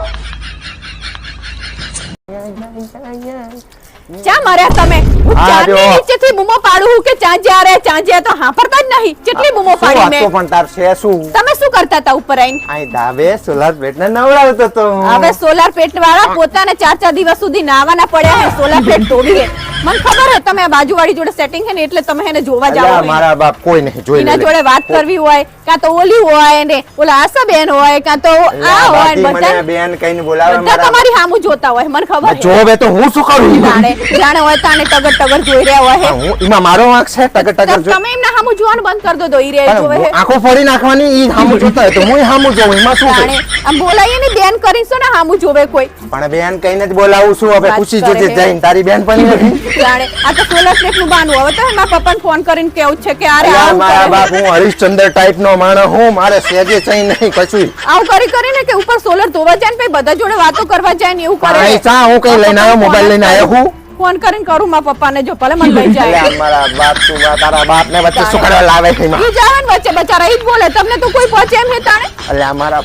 ચા માર્યા તમે? હું હા, ચાની જો. નીચેથી બૂમો પાડું છું કે ચા જ્યાં તો હાંફરતા જ નહીં. કેટલી બૂમો શું પાડી વાંચતો મેં? પણ તાર છે શું? તમે શું કરતા હતા ઉપર આવીને? આઈ ધાબે સોલાર પ્લેટ ને નવડાવતો તો હું. હવે સોલાર પ્લેટ વાળા પોતાને 4 દિવસ સુધી નાવાના પડ્યા હે. સોલાર પ્લેટ તોડી હે. મને ખબર હે તમે આ બાજુવાળી જોડે સેટિંગ છે ને એટલે તમે એને જોવા જાવ અલ્યા, છો. મારા બાપ કોઈ નહીં જોઈ એના લે. જોડે વાત કરવી હોય કાં તો ઓલી હોય ને ઓલા આશાબેન હોય કાં તો આ અલ્યા, હોય બાકી મને બધા બેન કહીને બોલાવે બધા મારા. તમારી સામું જોતા હોય મને ખબર છે. જોવે તો હું શું કરું? જાણે જાણે હોય તાણે ટગર ટગર જોઈ રહ્યા હોય પણ હું એમાં મારો વાંક છે? ટગર ટગર જો. તમે એમના સામું જોવાનું બંધ કરી દો તો ઈ રે પણ જોવે હું હે. આંખો ફોડી નાખવાની ઈ સામું જોતા હોય તો હું સામું જોઉં, એમાં શું જાણે કરું? આમ બોલાઈએ ને બેન કરીશો ને સામું જોવે કોઈ પણ બેન કહીને જ બોલાવું છું. હવે વાત પૂછી કરે જોજે હે. જઈને તારી બેન પણ નથી. જાણે આ તો સોલર પ્લેટ નું બાનું હવે તો મારા પપ્પાને ફોન કરીને કેવું છે કે અરે અલ્યા, આવું મારા કરે બાપ હું હરિશ્ચંદ્ર ટાઈપ નો માણસ હું. મારે સેજે ચઈ નહીં કશું. આવું કરીને કે ઉપર સોલર ધોવા જાય ને પછી બધા જોડે વાતો કરવા જાય ને એવું કરે અહીં ચા હું કઈ લઈને આવ્યો, મોબાઈલ લઈને આવ્યો હું. ફોન કરીને કરું મારા પપ્પાને જો ભલે મને લઈ જાય અલ્યા, મારા બાપ તું તારા બાપ ને વચ્ચે શું કરવા લાવે છે એમાં? ઈ જાવે ને વચ્ચે બચારા ઈ જ બોલે તમને તો કોઈ પહોંચે એમ હે તાણે અલ્યા, મારા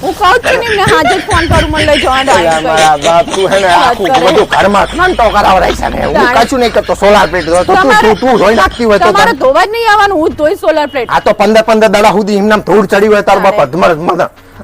હું કહું છું ને એમને હાજર ફોન કરું મને લઈ જવા અલ્યા, મારા બાપ તું હે ને આખું કરે. બધું ઘરમાં ઘંટો કરાવરાય છે ને. હું તાણે. કશું નહીં કરતો. સોલાર પ્લેટ તો તું ધોઈ નાખતી હોય તો તમારે ધોવા જ નહીં આવવાનું હું જ ધોઈ સોલર પ્લેટ આ તો 15 દાડા સુધી એમનામ ધૂળ ચડી હોય તાર બાપ અધમર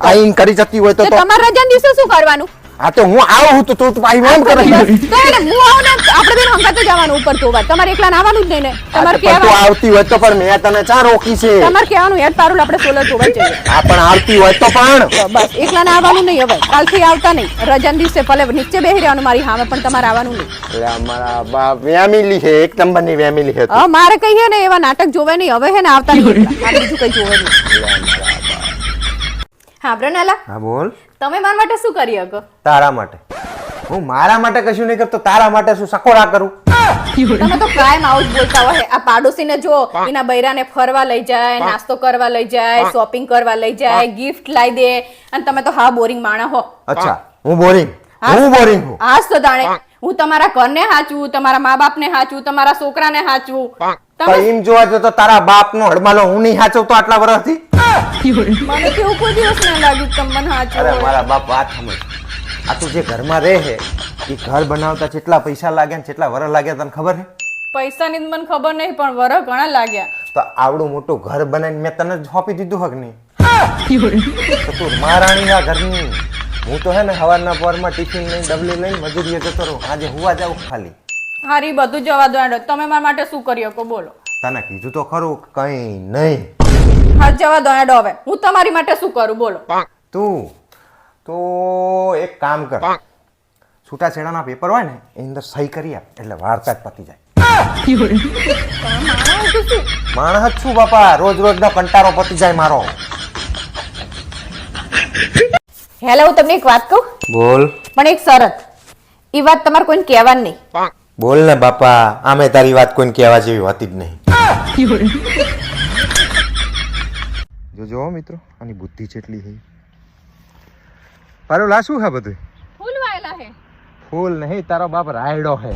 આઈન કરી જતી હોય તો તમારા રજા દિવસે શું કરવાનું આ તો હું આવું તો તું આઈ એમ કરે. તો એને હું આવું ને આપણે બેન હંગાતે જવાનું ઉપર ધોવા તમારે એકલા નાવાનું જ નહીં ને તમારે પણ તું કહેવાનું આવતી હોય તો પણ મેં તને ચા રોકી છે. તમારે કહેવાનું હેડ તારું આપણે સોલર ધોવા જઈએ આ પણ આવતી હોય તો પણ બસ એકલા ના આવવાનું નહીં હવે કાલથી આવતા નહીં રજા દિવસે ભલે નીચે બેસી રહેવાનું મારી સામે પણ તમારે આવવાનું નહીં અલ્યા, મારા બાપ ફેમિલી છે, એક નંબરની ફેમિલી છે તું. હવે મારે કહીએ ને એવા નાટક જોવે નહીં હવે હે ને આવતા નહીં એકલા. મારે બીજું કઈ જોવે નહીં હા બ્રનાલા, હા બોલ. તમે મારા માટે શું કરી શકો? તારા માટે. હું મારા માટે કશું નહીં કરતો, તારા માટે શું સકોડા કરું? તમે તો કાયમ આવું જ બોલતા હોય. આ પાડોશીને જો એના બૈરાને ફરવા લઈ જાય, નાસ્તો કરવા લઈ જાય, શોપિંગ કરવા લઈ જાય, ગિફ્ટ લાવી દે, અને તમે તો હા બોરિંગ માણા હો. અચ્છા, હું બોરિંગ હું. હાસ તો તાણે હું તમારા ઘરને હાચું, તમારા મા બાપને હાચું, તમારા છોકરાને હાચું. તો એમ જોવા જો તો તારા બાપનો હડમાલો હું નહીં હાચવતો આટલા વર્ષથી. મને કેવું કોઈ દિવસ ના લાગ્યું કે તમે મને હાચું અરે હોય. મારા બાપ વાત સમજ. આ તું જે ઘરમાં રહે છે એ ઘર બનાવતા કેટલા પૈસા લાગ્યા ને કેટલા વરસ લાગ્યા તને ખબર છે? પૈસાની તો મને ખબર નહીં, પણ વરહ ઘણા લાગ્યા. તો આવડું મોટું ઘર બનાવીને મેં તને જ સોંપી દીધું હક નહીં? તો તું મહારાણીના ઘરની. હું તો હે ને સવારના પોરમાં ટિફિન લઈને ડબલી લઈને મજૂરીએ જતો રહું. આજે હુવા જાઉં ખાલી. હારી બધું જવા દો હેડો. તમે મારા માટે શું કરી શકો બોલો? તને કીધું તો ખરું કઈ નહીં. હા જવા દો હેડો. હવે હું તમારી માટે શું કરું બોલો? તું તો એક કામ કર, છૂટાછેડાના પેપર હોય ને એની અંદર સહી કરી આપ એટલે વાર્તા જ પતી જાય. માણસ જ છું બાપા, રોજ રોજનો કંટાળો પતી જાય મારો. હેલો, હું તમને એક વાત કહું, બોલ. પણ એક શરત. એ વાત તમારે કોઈને કહેવાની નહીં. બોલ ને બાપા, આમે તારી વાત કોઈને કહેવા જેવી હોતી જ નહીં. જો મિત્રો, આની બુદ્ધિ જેટલી છે. પારો લા શું છે બધું? ફૂલ વાયેલા હે. ફૂલ નહીં, તારો બાપ રાયડો છે.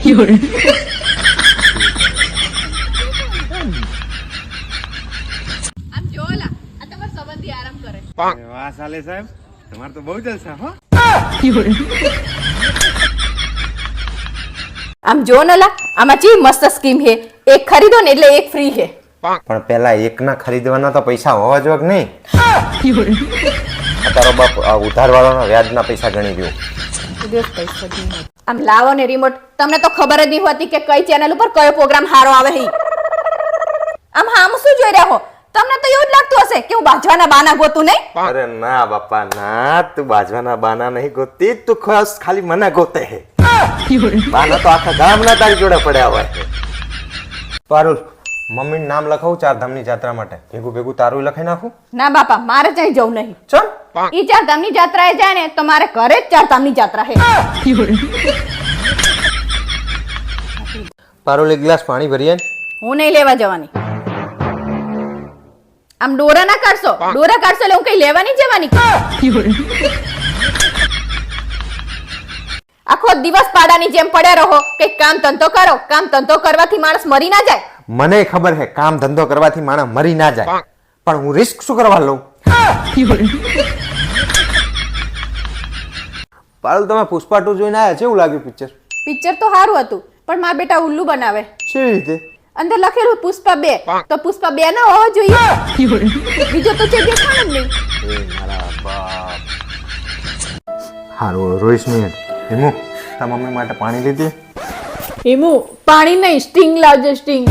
આમ જોલા, આ તમાર સંબંધી આરામ કરે. વાહ સાલે સાહેબ, તમાર તો બહુ જલસા હો. આમ જો નલા, આમાં ચી મસ્ત સ્કીમ હે. એક ખરીદો ને એટલે એક ફ્રી હે. પણ પેલા એકના ખરીદવાના તો પૈસા હોવા જોઈએ કે નહીં? તારો બાપ ઉધાર વાળાના વ્યાજના પૈસા ગણી ગયો. આમ લાવો ને રિમોટ. તમને તો ખબર જ નહીં હોતી કે કઈ ચેનલ ઉપર કયો પ્રોગ્રામ હારો આવે છે. આમ હામ શું જોઈ રહ્યા હો? તમને તો એવું જ લાગતું હશે કે હું બાજવાના બાના ગોતું નહીં. અરે ના બાપા ના, તું બાજવાના બાના નહીં ગોતી, તું ખાસ ખાલી મને ગોતે હે. બાના તો આખા ગામના તારી જોડે પડ્યા હોય. પારુલ, મમ્મીનું નામ લખાવું ચારધામની જાત્રા માટે. ભેગું ભેગું તારું લખાઈ નાખું? ના બાપા, મારે ત્યાં જવું નહીં. ચલ. ઈ ચારધામની જાત્રાએ જાય ને તો મારે ઘરે જ ચારધામની જાત્રા હે. પારુલ, એક ગ્લાસ પાણી ભરીએ. હું નહીં લેવા જવાની. આમ ડોરા ના કાઢશો, ડોરા કાઢશો એટલે હું કઈ લેવા નહીં જવાની. આખો દિવસ પાડાની જેમ પડ્યા રહો. કઈક કામ ધંધો કરો. કામ ધંધો કરવાથી માણસ મરી ના જાય. મને ખબર છે કામ ધંધો કરવાથી માણસ મરી ના જાય, પણ હું રિસ્ક શું કરવા લઉં? પારુલ, તમે પુષ્પા 2 જોઈને આયા, કેવું લાગ્યું પિક્ચર? પિક્ચર તો સારું હતું, પણ મારા બેટા ઉલ્લુ બનાવે. કેવી રીતે? અંદર લખેલું પુષ્પા 2, તો પુષ્પા 2 ના હોવો જોઈએ. બીજો તો છે દેખાણ જ નહીં. મારા બાપ. હારું, રોઈશ મિનિટ. હિમુ, તાર મમ્મી માટે પાણી લીધી? હિમુ, પાણી નહીં, સ્ટિંગ લાવજે, સ્ટિંગ.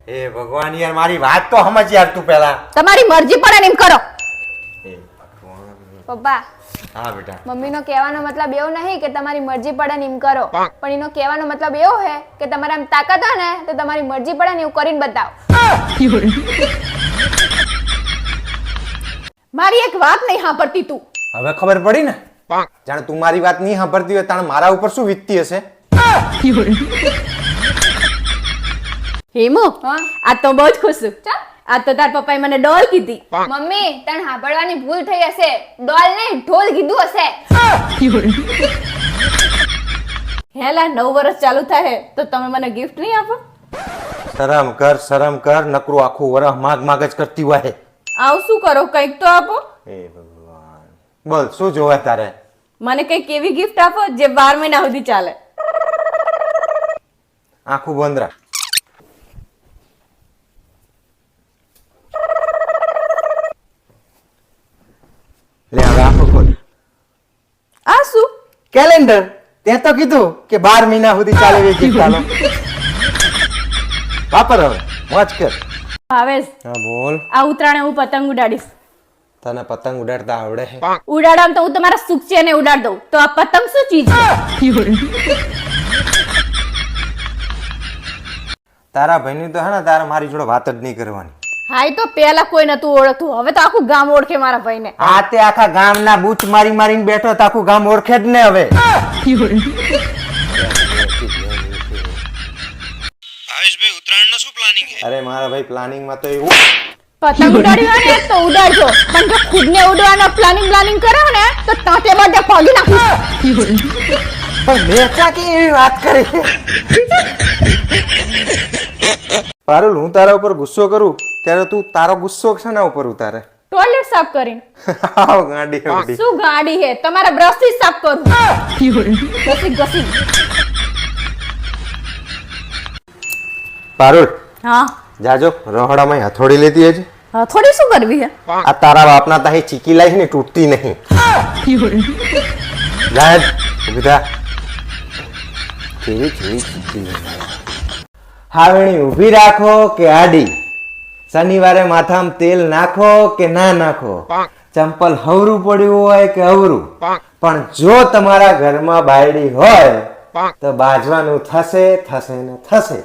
એ ભગવાન યાર, મારી વાત તો સમજ યાર તું પહેલા. તમારી મરજી પડે ને એમ કરો. એ ભગવાન. પપ્પા, હા બેટા. મમ્મીનો કહેવાનો મતલબ એવો નહીં કે તમારી મરજી પડે ને એમ કરો, પણ એનો કહેવાનો મતલબ એવો છે કે તમારે આમ તાકાત હોય ને તો તમારી મરજી પડે ને એવું કરીને બતાવો. મારી એક વાત નહીં સાંભળતી તું. હવે ખબર પડી ને? જાણે તું મારી વાત નહીં સાંભળતી હોય તાણે મારા ઉપર શું વીતતી હશે? હેમુ, હા? આ તો બહુ જ ખુશ છું. ચા? આ તો તાર પપ્પાએ મને ડોલ કીધી. મમ્મી, તને સાંભળવાની ભૂલ થઈ હશે. ડોલ નહીં, ઢોલ કીધું હશે. હેલા 9 વર્ષ ચાલુ થાય તો તમે મને ગિફ્ટ નહીં આપો? શરમ કર, નકરું આખું વરહ માગ માગ જ કરતી હોય. આવું શું કરો? કંઈક તો આપો. એ ભગવાન, બોલ શું જોવે તારે? મને કંઈક એવી ગિફ્ટ આપો જે 12 મહિના સુધી ચાલે. આખું બંધ રાખ. લે હવે આખું ખોલ. આ શું? કેલેન્ડર. તે તો કીધું કે 12 મહિના સુધી ચાલે એવી gift આલો. વાપર હવે, મોજ કર. ભાવેશ, હા બોલ. આ ઉત્તરાયણે હું પતંગ ઉડાડીશ. તને પતંગ ઉડાડતા આવડે છે? ઉડાડવામાં તો હું તમારા સુખ છે ને ઉડાડ દઉં. તો આ પતંગ શું ચીજ છે? તારા ભાઈની તો હે ને તારે મારી જોડે વાત જ નહીં કરવાની. હા એ તો પેલા કોઈ નતું ઓળખતું, હવે તો આખું ગામ ઓળખે મારા ભાઈને. આ તે આખા ગામના બૂચ મારી મારીને બેઠો તો આખું ગામ ઓળખે જ ને હવે. ભાવેશભાઈ ઉત્તરાયણનો શું પ્લાનિંગ છે? અરે મારા ભાઈ પ્લાનિંગમાં તો એવું પતંગ ઉડાડવી હોય ને તો ઉડાડજો, પણ જો ખુદને ઉડવાનો પ્લાનિંગ કરો ને તો તાતે બધે ફોગી નાખીશ. પણ મેં ક્યાં કે એવી વાત કરી. પારુલ, હું તારા ઉપર ગુસ્સો કરું ત્યારે તું તારો ગુસ્સો છે ને ઉપર ઉતારે. ટોયલેટ સાફ કરીને. આવ ગાંડી ગાંડી. શું ગાડી હે, તમારા બ્રશ થી જ સાફ કરું. ઘસી. પારુલ, હા જાજો રહોડામાં હથોડી લેતી હજી. થોડી શું કરવી હે? આ તારા બાપના તાહી ચીકી લાઈ ને તૂટતી નહીં. જાજ ઉભી કેવી ચીકી હાવણી ઊભી રાખો કે આડી, શનિવારે માથામાં તેલ નાખો કે ના નાખો, ચંપલ હવરું પડ્યું હોય કે અવરું, પણ જો તમારા ઘરમાં બાયડી હોય તો બાજવાનું થશે ને થશે.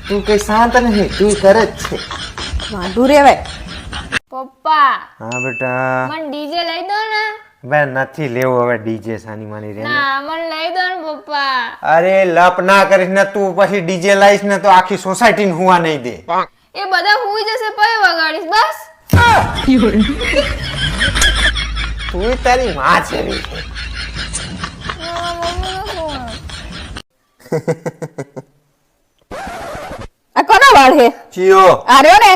તું કઈ શાંત નહીં, તું કરે જ છે. વાંધું રેવાય. પપ્પા હા બેટા, મને ડીજે લઈ દો ને. બે નથી લેવું હવે ડીજે સાની માની રે. ના મને લઈ દો ને પપ્પા. અરે લપ ના કરીશ ને તું, પછી ડીજે લાઈશ ને તો આખી સોસાયટી ને હુવા નહીં દે. એ બધા હુઈ જશે પછી વગાડીશ બસ. તું તારી માં છે રે. આ કોનો વાળ હે? ચિયો આ રહ્યો ને.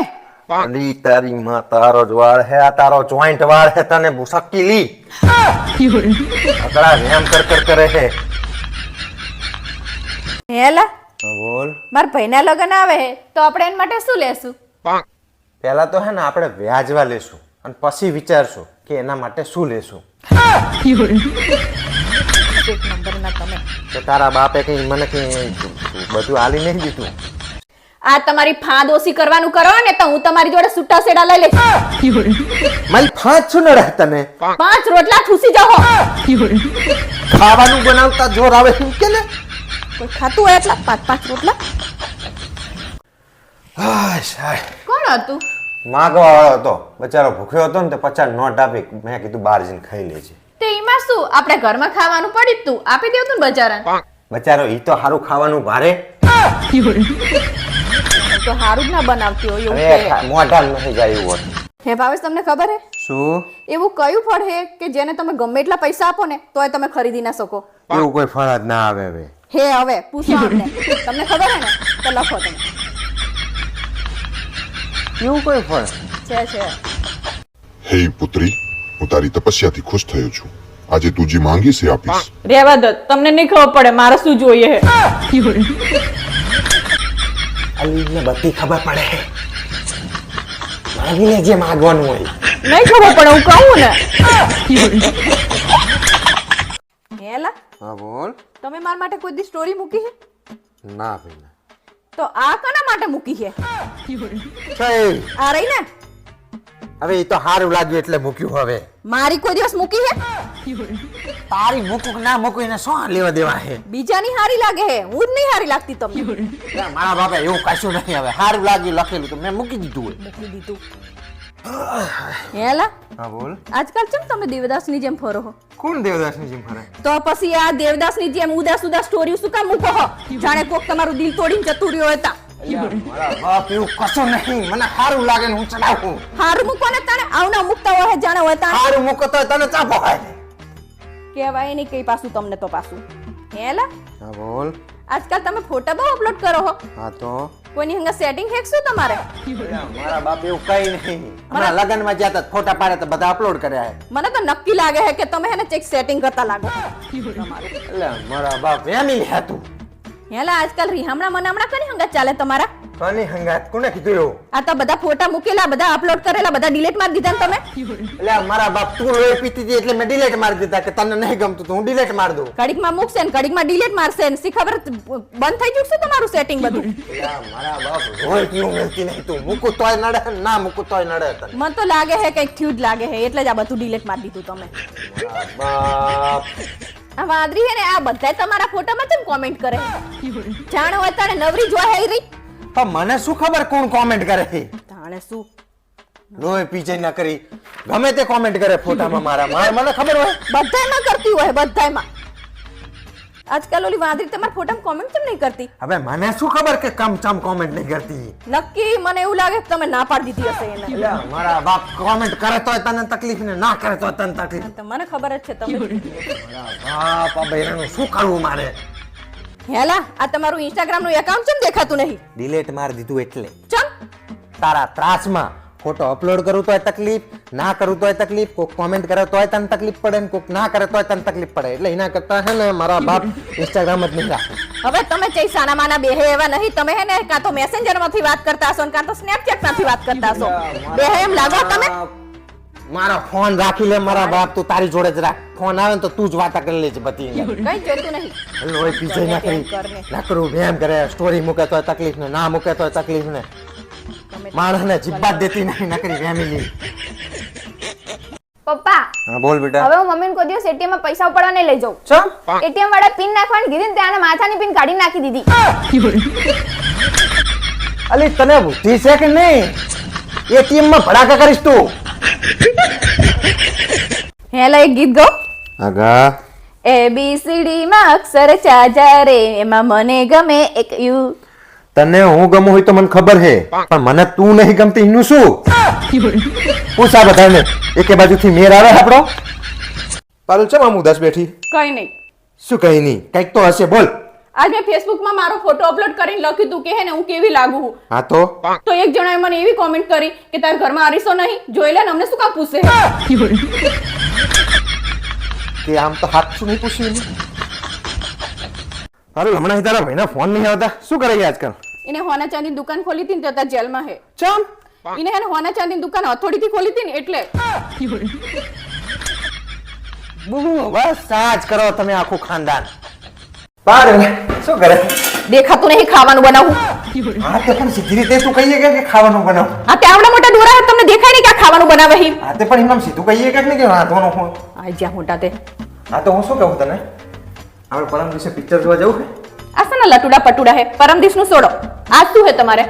અલી તારી માં, તારો જ વાળ હે આ, તારો જોઈન્ટ વાળ હે, તને ભૂસકી લી. અકડા વેમ કર કરે હે. હેલા બોલ. માર ભાઈના લગન આવે હે તો આપણે એના માટે શું લેશું? પહેલા તો હે ને આપણે વ્યાજવા લેશું અને પછી વિચારશું કે એના માટે શું લેશું. એક નંબરના તમે. તો તારા બાપે કઈ મને કઈ બધું આલી નહીં દીધું. આ તમારી ફાદ ઓછી કરવાનું કરો ને તો હું તમારી જોડે છૂટા સેડા લઈ લઈશ. મારી ફાંચ શું નડે તને? 5 રોટલા ઠૂસી જાઓ. ખાવાનું બનાવતા જોર આવે એમ કે ને. કોઈ ખાતું હોય એટલા 5 રોટલા? હાય કોણ હતું? માગવા વાળો હતો, બચારો ભૂખ્યો હતો ને તે 50 નોટ આપી. મેં કીધું બહાર જઈને ખાઈ લેજે. તે એમાં શું, આપણે ઘરમાં ખાવાનું પડી જ તું આપી દેવું તું બચારાને. બચારો ઈ તો સારું ખાવાનું ભારે. તો હારું જ ના બનાવતી હોય એવું અરે કે. મોઢા નહીં જાય એવું હતું. હે ભાવેશ, તમને ખબર હે શું? એવું કયું ફળ હે કે જેને તમે ગમે એટલા પૈસા આપો ને તોય તમે ખરીદી ના શકો? એવું કોઈ ફળ જ ના આવે હવે. હે હવે પૂછો અમને. તમને ખબર હે ને તો લખો તમે. એવું કોઈ ફળ છે. હે પુત્રી, હું તારી તપસ્યાથી ખુશ થયો છું. આજે તું જે માંગી છે આપીશ. રેવા દો, તમને નહીં ખબર પડે મારે શું જોઈએ હે. અલીને બધી ખબર પડે. માગીને જે માંગવાનું હોય. નહીં ખબર પડે હું કહું ને. હેલા હા બોલ. તમે મારા માટે કોઈ દી સ્ટોરી મૂકી છે? ના ભાઈ ના. તો આ કોના માટે મૂકી છે? છે આ રહી ને. હવે ઈ તો સારું લાગ્યું એટલે મૂક્યું. હવે મારી કોઈ દિવસ મૂકી છે? તારી મૂકું કે ના મૂકું એને શું લેવા દેવા છે? બીજાની હારી લાગે હે, હું જ નહીં હારી લાગતી તમને. મારા બાપા એવું કશું નહીં. હવે સારું લાગ્યું લખેલું તો મેં મૂકી દીધું હોય. મૂકી દીધું. હેલા હા બોલ. આજકાલ કેમ તમે દેવદાસની જેમ ફરો છો? કોણ દેવદાસની જેમ ફરે? તો પછી આ દેવદાસની જેમ ઉદાસ સ્ટોરી શું કામ મૂકો છો? જાણે કોક તમારું દિલ તોડીને જતું રહ્યો હતા. મારા બાપ એવું કશું નહીં. મને સારું લાગે ને હું ચડાવું. હારું મૂકો ને તાણે આવના મુકતા હોય જાણે હોય તાણે. સારું મૂકો તો તને ચાપો હોય. કહેવાય નહીં કઈ પાછું તમને તો પાછું. હેલા હા બોલ. આજકાલ તમે ફોટા બહુ અપલોડ કરો છો. હા તો કોઈની હંગા સેટિંગ હેક શું તમારે? મારા બાપ એવું કઈ નહીં. હમણાં લગનમાં જ્યાં તા ફોટા પાડે તો બધા અપલોડ કર્યા હે. મને તો નક્કી લાગે છે કે તમે હેને ચેક સેટિંગ કરતા લાગો. એટલે મારા બાપ એમી હતું. હેલા આજકાલ રીહામણા મનામણા કની હંગા ચાલે તમારા? કોની હંગાત કોને કીધું એવું? આ તો બધા ફોટા મૂકેલા, બધા અપલોડ કરેલા, બધા ડિલીટ મારી દીધા ને તમે. એટલે મારા બાપ તું લોહી પીતી હતી એટલે મેં ડિલીટ મારી દીધા કે તને નહીં ગમતું તો હું ડિલીટ માર દઉં. કડીકમાં મૂકશે ને કડીકમાં ડિલીટ મારશે ને શી ખબર બંધ થઈ જશે તમારું સેટિંગ બધું. મારા બાપ રોય કેવું મળતી નહીં. તું મૂકું તોય નડે, ના મૂકું તોય નડે તને. મને તો લાગે છે કંઈક થયું જ લાગે છે એટલે જ આ બધું ડિલીટ મારી દીધું તમે. મારા બાપ આ વાદરી હે ને આ બધાય તમારા ફોટામાં કેમ કોમેન્ટ કરે જાણ હોય તારે નવરી જોઈ હઈ રહી પણ મને શું ખબર કોણ કોમેન્ટ કરે છે તાણે શું લોહી પીછે ના કરી ગમે તે કોમેન્ટ કરે ફોટામાં મારા મને ખબર હોય બધાયમાં કરતી હોય બધાયમાં આજકાલ ઓલી વાદરી તમારા ફોટામાં કોમેન્ટ કેમ નહીં કરતી હવે મને શું ખબર કે ચમ કોમેન્ટ નહીં કરતી નક્કી મને એવું લાગે કે તમે ના પાડી દીધી હશે એને એટલે મારા બાપ કોમેન્ટ કરે તોય તને તકલીફ ને ના કરે તોય તને તકલીફ તો મને ખબર જ છે તમે બાપ આ બૈરાનું શું કરવું મારે હેલા આ તમારું ઇન્સ્ટાગ્રામ નું એકાઉન્ટ કેમ દેખાતું નહીં ડિલીટ મારી દીધું એટલે ચમ તારા ત્રાસમાં ફોટો અપલોડ કરું તોય તકલીફ ના કરું તોય તકલીફ કોક કોમેન્ટ કરે તોય તને તકલીફ પડે ને કોક ના કરે તોય તને તકલીફ પડે એટલે એના કરતા હે ને મારા બાપ ઇન્સ્ટાગ્રામ જ નહીં રાખે હવે તમે ચઈ સાના માના બેહે એવા નહીં તમે હે ને કાં તો મેસેન્જર માંથી વાત કરતા હશો ને કાં તો સ્નેપચેટ માંથી વાત કરતા હશો બેહે એમ લાગો તમે મારા ફોન રાખી લે મારા બાપ તું તારી જોડે જ રાખ ફોન આવે ને તો તું જ વાતા કરી લેજે બધી કઈ જોતું નહીં લોહી પીછે ના કરી ના કરું વેમ કરે સ્ટોરી મૂકે તોય તકલીફ ને ના મૂકે તોય તકલીફ ને માણસને જીબ્બા દેતી નહીં નકરી ફેમિલી પપ્પા હા બોલ બેટા હવે હું મમ્મીને કોઈ દિવસ એટીએમ માં પૈસા ઉપાડવા નહીં લઈ જાઉં ચમ એટીએમ વાળા પિન નાખવાની કીધી ને ત્યાં માથાની પિન કાઢી નાખી દીધી અલી તને બુદ્ધિ છે કે નહીં એટીએમ માં ભડાકા કરીશ તું હેલા એક ગીત ગાઓ આગા ABCD માં અક્ષર ચાજા રે એમાં મને ગમે એક યુ તને હું ગમું હોય તો મને ખબર હે પણ મને તું નહીં ગમતી એનું શું પૂછા બધાને એકે બાજુથી મેર આવે આપણો પારુલ ચમ આમ ઉદાસ બેઠી કઈ નહીં શું કહી નહીં કઈક તો હશે બોલ આજ મેં ફેસબુક માં મારો ફોટો અપલોડ કરીને લખ્યું હતું કે હે ને હું કેવી લાગુ છું હા તો એક જણાએ મને એવી કોમેન્ટ કરી કે તારા ઘરમાં અરીસો નહીં જોઈ લે ને અમને શું કામ પૂછે કે આમ તો હાથ શું નહીં પૂછ્યું પારુલ હમણાં તારા ભાઈના ફોન નહીં આવતા શું કરે છે આજકાલ એને હોના ચાંદીની દુકાન ખોલી હતી ને તો અત્યારે જેલમાં હે ચમ એને હે ને હોના ચાંદીની દુકાન હથોડીથી ખોલી હતી ને એટલે બસ સાજ કરો તમે આખું ખાનદાન પારુલ શું કરે દેખાતું નહીં ખાવાનું બનાવું હા તો પણ સીધી રીતે શું કહીએ કે ખાવાનું બનાવ આ તે આવડા મોટા દોરા તમને દેખાય નહીં કે આ ખાવાનું બનાવે હી હા તે પણ એમ સીધું કહીએ કે નહીં કે વાંધવાનું હું આ જ્યાં મોટા તે હા તો હું શું કહું તને આપણે પરમ દિવસે પિક્ચર જોવા જવું છે આ સના લટુડા પટુડા હે પરમ દિવસનું છોડો આજ શું હે તમારે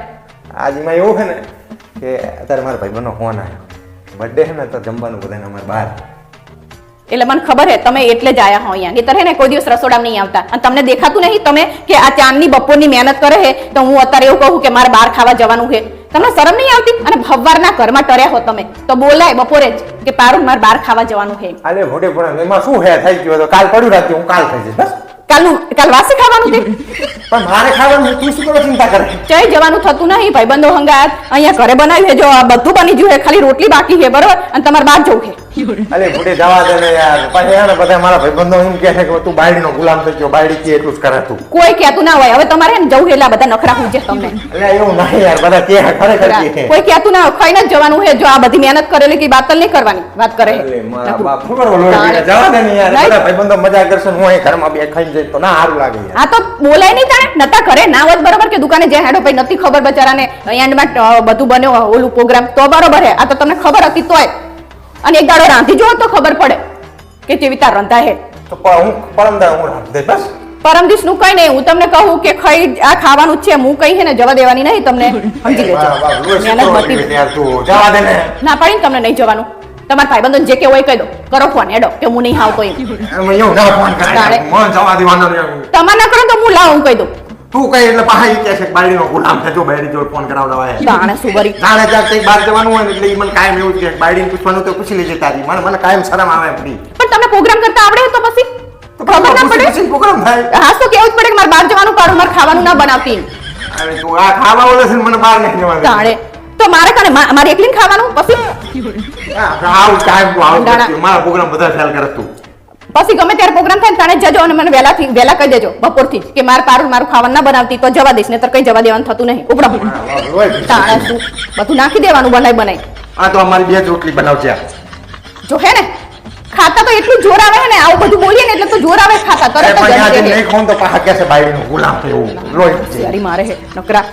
આજ એમાં એવું છે ને કે અત્યારે મારા ભાઈબંધનો ફોન આવ્યો બર્થડે છે ને તો જમવાનું બધાને અમારે બહાર એટલે મને ખબર હે તમે એટલે જ આયા હો અહીંયા નહીતર હે ને કોઈ દિવસ રસોડામાં નહીં આવતા અને તમને દેખાતું નહીં તમે કે આ ચાંદની બપોરની મહેનત કરે હે તો હું અત્યારે એવું કહું કે મારે બહાર ખાવા જવાનું છે તમને શરમ નહીં આવતી અને ભવવારના ઘરમાં ટર્યા હો તમે તો બોલાય બપોરે જ કે પારુલ મારે બહાર ખાવા જવાનું છે અરે મોટે પણ એમાં શું હે થઈ ગયું તો કાલ પડ્યું રાખી હું કાલ થઈ જઈશ બસ કાલ વાસી ખાવાનું છે પણ મારે ખાવાનું તું શું કરો ચિંતા કરે જઈ જવાનું થતું નહીં ભાઈબંધો હંગાત અહીંયા ઘરે બનાવ્યું છે જો આ બધું બની ગયું છે ખાલી રોટલી બાકી છે બરોબર અને તમારે બહાર જવું છે અરે મોટે જવા દે ને યાર પછી હે ને બધા મારા ભાઈબંધો એમ કહે છે કે તું બાયડીનો ગુલામ થઈ ગયો બાયડી કે એટલું જ કરે તું કોઈ કહેતું ના હોય હવે તમારે હે ને જવું છે એટલે આ બધા નખરા પૂછે તમને એટલે એવું નહીં યાર બધા કે ખરેખર કે કોઈ કહેતું ના હોય ખાઈને જ જવાનું છે જો આ બધી મહેનત કરેલી કે બાતલ નહીં કરવાની વાત કરે છે. અરે મારા બાપ શું કરો લોહી જવા દે ને યાર બધા ભાઈબંધો મજા કરશે હું અહીં ઘરમાં બે ખાઈને જઈ તો ના સારું લાગે યાર આ તો બોલાય નહીં તાણે નતા કરે ના હોત બરોબર કે દુકાને જે હેડો ભાઈ નથી ખબર બચારાને એન્ડમાં બધું બન્યો ઓલું પ્રોગ્રામ તો બરોબર હે આ તો તમને ખબર હતી તોય અને એક દાડો રાંધી જો તો ખબર પડે કે કેવી તાર રંધા હે તો હું પરમદા હું રાખ દે બસ પરમ દિવસનું કઈ નહીં હું તમને કહું કે ખાઈ આ ખાવાનું જ છે હું કઈ છે ને જવા દેવાની નહીં તમને સમજી લેજો મહેનત બધી યાર તું જવા દે ને ના પાડીને તમને નહીં જવાનું તમારા ભાઈબંધો જે કે હોય કહી દો કરો ફોન હેડો કે હું નહીં આવતો એમ એમ એવું ના ફોન કરે મન જવા દેવાનો નહીં તમારે ના કરો તો હું લાવ હું કહી દઉં તું કઈ એટલે પાહા ઈ કે છે બાયડીનો ગુલામ છે જો બાયડી જોડે ફોન કરાવડા હોય જાણે શું વરી જાણે ત્યાં કઈ બહાર જવાનું હોય ને એટલે ઈ મને કાયમ એવું જ કે બાયડીને પૂછવાનું તો પૂછી લેજે તારી મને કાયમ શરમ આવે ફરી પણ તમને પ્રોગ્રામ કરતા આવડે તો પછી ખબર ના પડે પછી પ્રોગ્રામ થાય હા તો કેવું જ પડે કે મારે બહાર જવાનું પાડું મારે ખાવાનું ના બનાવતી અરે તું આ ખાવા ઓલે છે ને મને બહાર નહીં જવાનું જાણે તો મારે કને મારે એકલીને ખાવાનું પછી આવું કાયમ તું આવું કરતી. મારા પ્રોગ્રામ બધા ફેલ કરે તું પછી ગમે ત્યારે પ્રોગ્રામ થાય ને તાણે જજો અને મને વહેલા કહી દેજો બપોરથી જ કે મારે પારુલ મારું ખાવાનું ના બનાવતી તો જવા દઈશ ને તો કઈ જવા દેવાનું થતું નહીં ઉપડો તાણે શું બધું નાખી દેવાનું બનાવી આ તો અમારી બે જ રોટલી બનાવજે જો હે ને ખાતા તો એટલું જોર આવે ને આવું બધું બોલીએ ને એટલે તો જોર આવે ખાતા તરત જ પણ જમી આજે દે. નહીં ખાઉં તો પાછા કહેશે બાયડીનો ગુલામ છે એવું રોય છે શિયાળી મારે હે નકરા